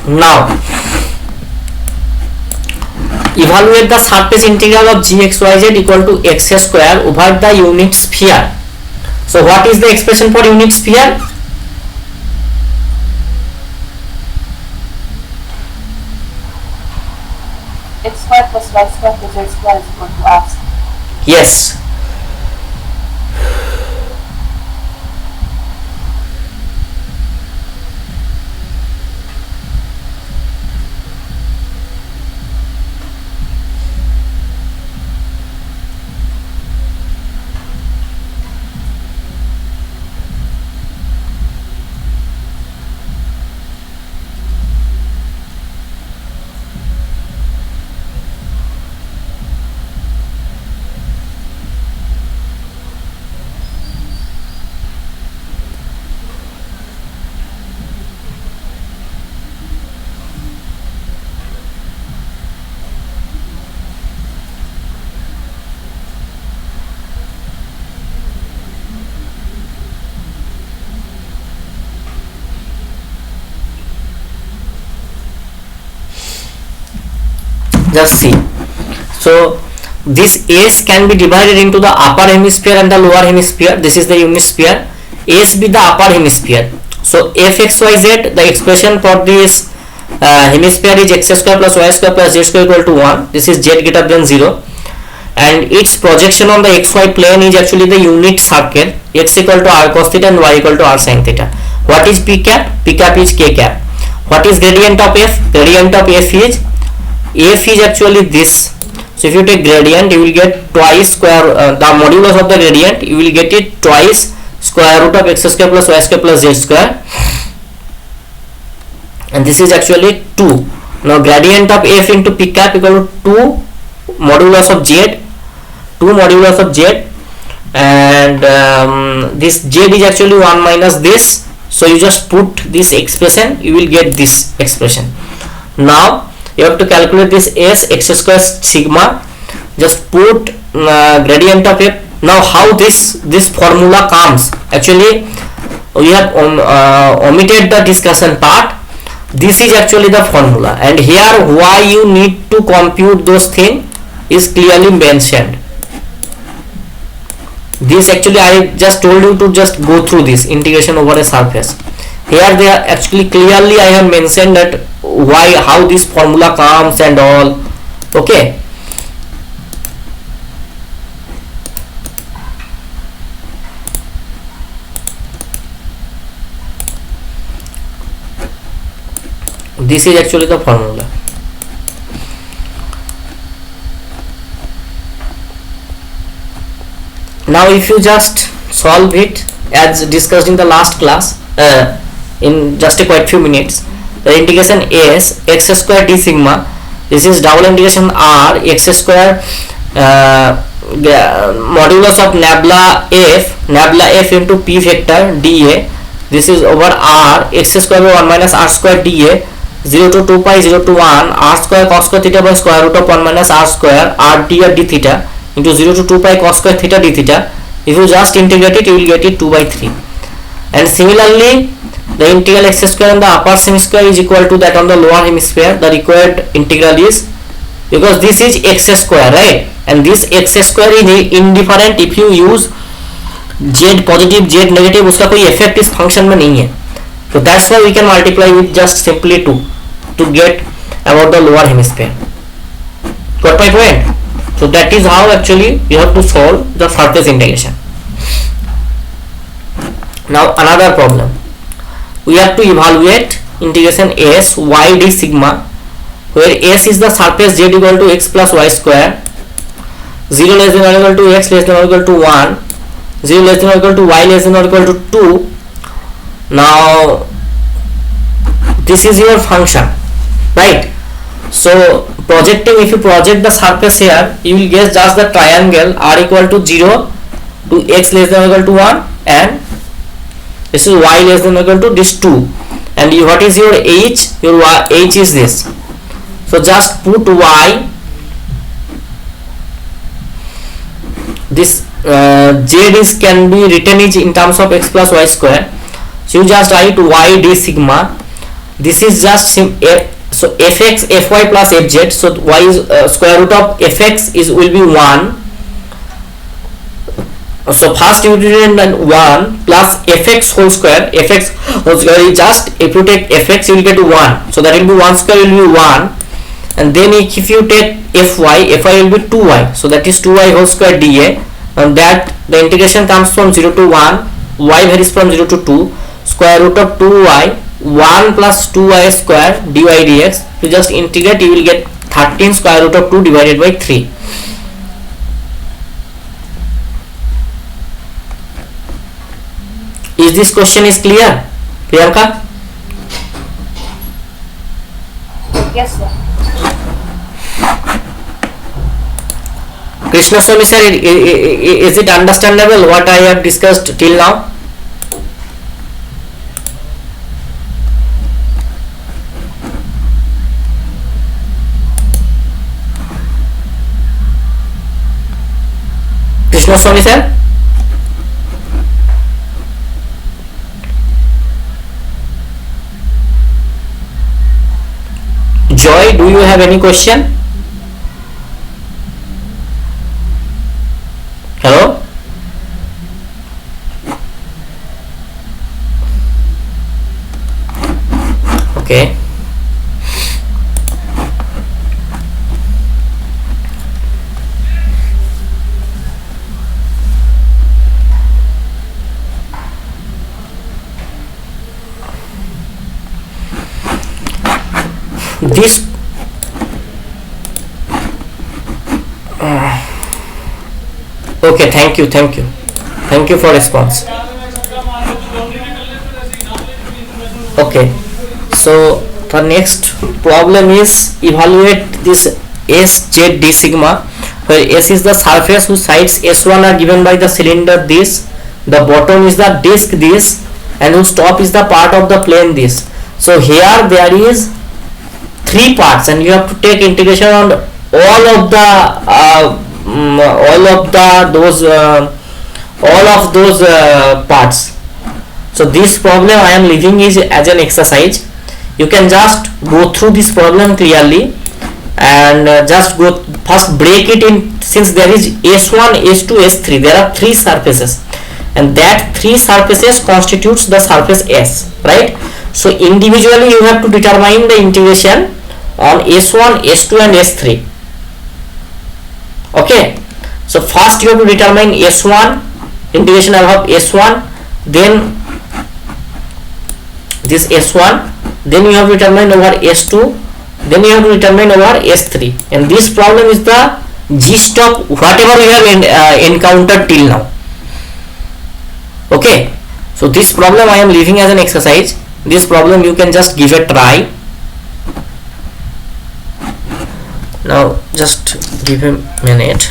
Now evaluate the surface integral of gxyz equal to x square over the unit sphere. So what is the expression for unit sphere? X square plus y square plus z square is equal to r square. Yes. Just see. So this S can be divided into the upper hemisphere and the lower hemisphere. This is the unit sphere. S be the upper hemisphere. So fxyz, the expression for this hemisphere is x square plus y square plus z square equal to 1. This is z greater than 0. And its projection on the xy plane is actually the unit circle, x equal to r cos theta and y equal to r sin theta. What is p cap? P cap is k cap. What is gradient of f? Gradient of f is actually this. So if you take gradient, you will get twice square the modulus of the gradient, you will get it twice square root of x square plus y square plus z square, and this is actually 2. Now gradient of f into p cap equal to 2 modulus of z, 2 modulus of z, and this z is actually 1 minus this. So you just put this expression, you will get this expression. Now you have to calculate this s, x square sigma, just put gradient of f. Now how this formula comes? Actually we have omitted the discussion part. This is actually the formula, and here why you need to compute those things is clearly mentioned. This actually I just told you to just go through this integration over a surface. Here they are actually clearly I have mentioned that why, how this formula comes and all. Okay. This is actually the formula. Now if you just solve it as discussed in the last class in just a quite few minutes, the integration s x square d sigma, this is double integration r x square modulus of nabla f into p vector dA, this is over r x square by 1 minus r square dA, 0 to 2 pi 0 to 1 r square cos square theta by square root of 1 minus r square r dr d theta into 0 to 2 pi cos square theta d theta. If you just integrate it, you will get it 2 by 3. And similarly the integral x square on the upper hemisphere is equal to that on the lower hemisphere. The required integral is, because this is x square, right, and this x square is indifferent if you use z positive z negative, उसका कोई effect इस function में नहीं है. So that's why we can multiply with just simply 2 to get about the lower hemisphere. Got my point? So that is how actually you have to solve the surface integration. Now another problem, we have to evaluate integration s y d sigma, where s is the surface z equal to x plus y square, 0 less than or equal to x less than or equal to 1, 0 less than or equal to y less than or equal to 2. Now this is your function, right? So projecting, if you project the surface here, you will get just the triangle r equal to 0 to x less than or equal to 1, and this is y less than or equal to this 2, and what is your h? Your h is this. So just put y, this z is can be written is in terms of x plus y square. So you just write y d sigma. This is just so fx fy plus fz. So y is square root of fx is will be 1. So first you will then 1 plus fx whole square. Fx whole square is just, if you take fx you will get 1. So that will be 1 square will be 1. And then if you take fy will be 2y. So that is 2y whole square dA. And that the integration comes from 0 to 1. Y varies from 0 to 2. Square root of 2y 1 plus 2y square dy dx. You just integrate, you will get 13 square root of 2 divided by 3. Is this question is clear, Priyanka? Yes, sir. Krishnaswamy sir, is it understandable what I have discussed till now? Krishnaswamy sir? Joy, do you have any question? Hello? Okay. This okay, thank you for response. Okay, so the next problem is evaluate this SZ d sigma, where S is the surface whose sides S1 are given by the cylinder this, the bottom is the disc this, and whose top is the part of the plane this. So here there is 3 parts, and you have to take integration on all of those parts. So this problem I am leaving is as an exercise. You can just go through this problem clearly and just go first break it in, since there is S1, S2, S3, there are 3 surfaces, and that 3 surfaces constitutes the surface S, right? So individually you have to determine the integration on S1, S2 and S3. Okay, so first you have to determine S1, integration of S1, then this S1, then you have to determine over S2, then you have to determine over S3, and this problem is the gist of whatever we have encountered till now. Okay, so this problem I am leaving as an exercise. This problem you can just give a try. Now just give a minute.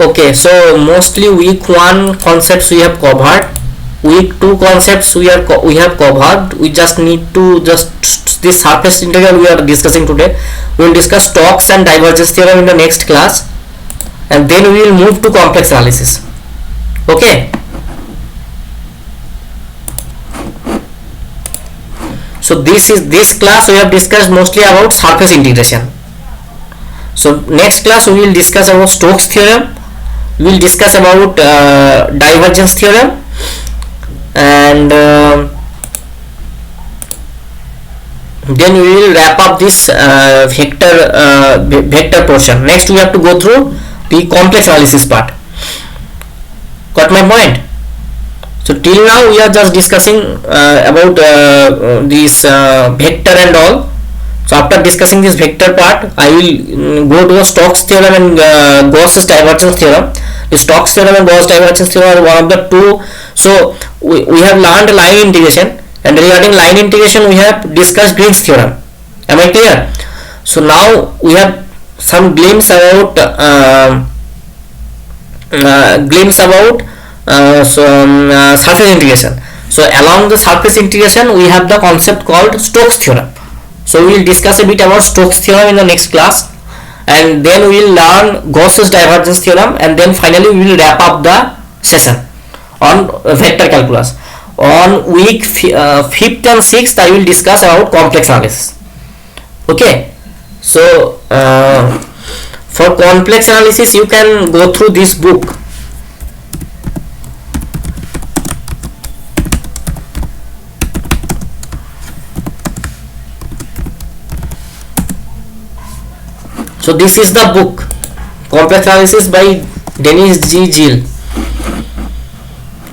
Okay, so mostly week 1 concepts we have covered, week 2 concepts we have covered. We just need to this surface integral we are discussing today. We will discuss Stokes and divergence theorem in the next class, and then we will move to complex analysis. Okay, so this class we have discussed mostly about surface integration. So next class we will discuss about Stokes theorem, we will discuss about divergence theorem, and then we will wrap up this vector portion. Next we have to go through the complex analysis part. Got my point? So till now we are just discussing about this vector and all. So after discussing this vector part, I will go to the Stokes theorem and Gauss's divergence theorem. The Stokes theorem and Gauss divergence theorem are one of the two. So we have learned line integration, and regarding line integration we have discussed Green's theorem. Am I clear? So now we have some glimpse about surface integration. So along the surface integration we have the concept called Stokes theorem. So we will discuss a bit about Stokes theorem in the next class, and then we will learn Gauss's divergence theorem, and then finally we will wrap up the session on vector calculus. On week 5th and 6th I will discuss about complex analysis. Okay, so for complex analysis you can go through this book. So this is the book, Complex Analysis by Denis G. Gill.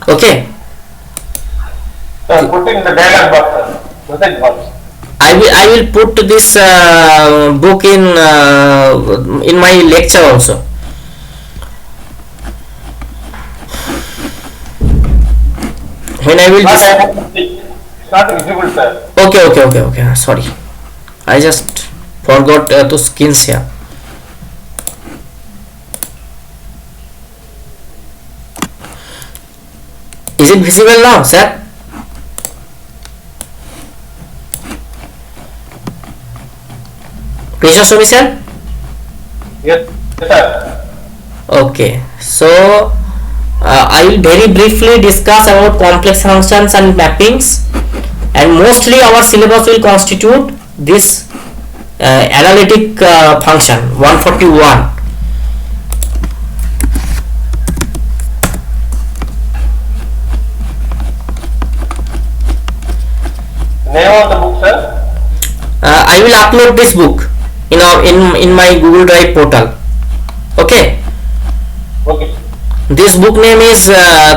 Okay. Put in the dialog box. Message box. I will put this book in my lecture also. When I will Not visible, sir. okay. Sorry, I just forgot to skins here. Is it visible now, sir? Please show me, sir. Yes, sir. Okay, so I will very briefly discuss about complex functions and mappings, and mostly our syllabus will constitute this analytic function 141. Name of the book, sir? I will upload this book in my Google Drive portal. Okay. Okay. This book name is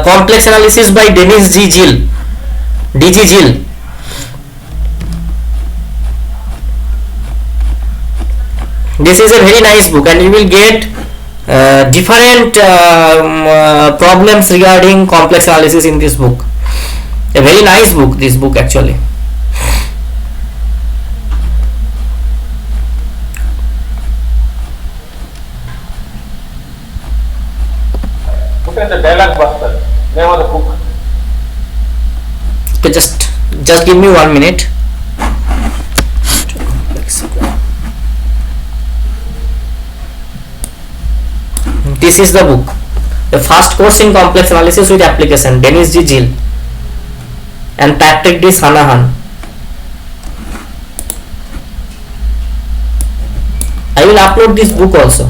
Complex Analysis by Denis G. Gill. D.G. Gill. This is a very nice book, and you will get different problems regarding complex analysis in this book. A very nice book, this book actually. Put in the dialog box, sir. Name of the book. Okay, just give me 1 minute. This is the book, the first course in complex analysis with application, Denis G. Gill and Patrick D. Shanahan. I will upload this book also.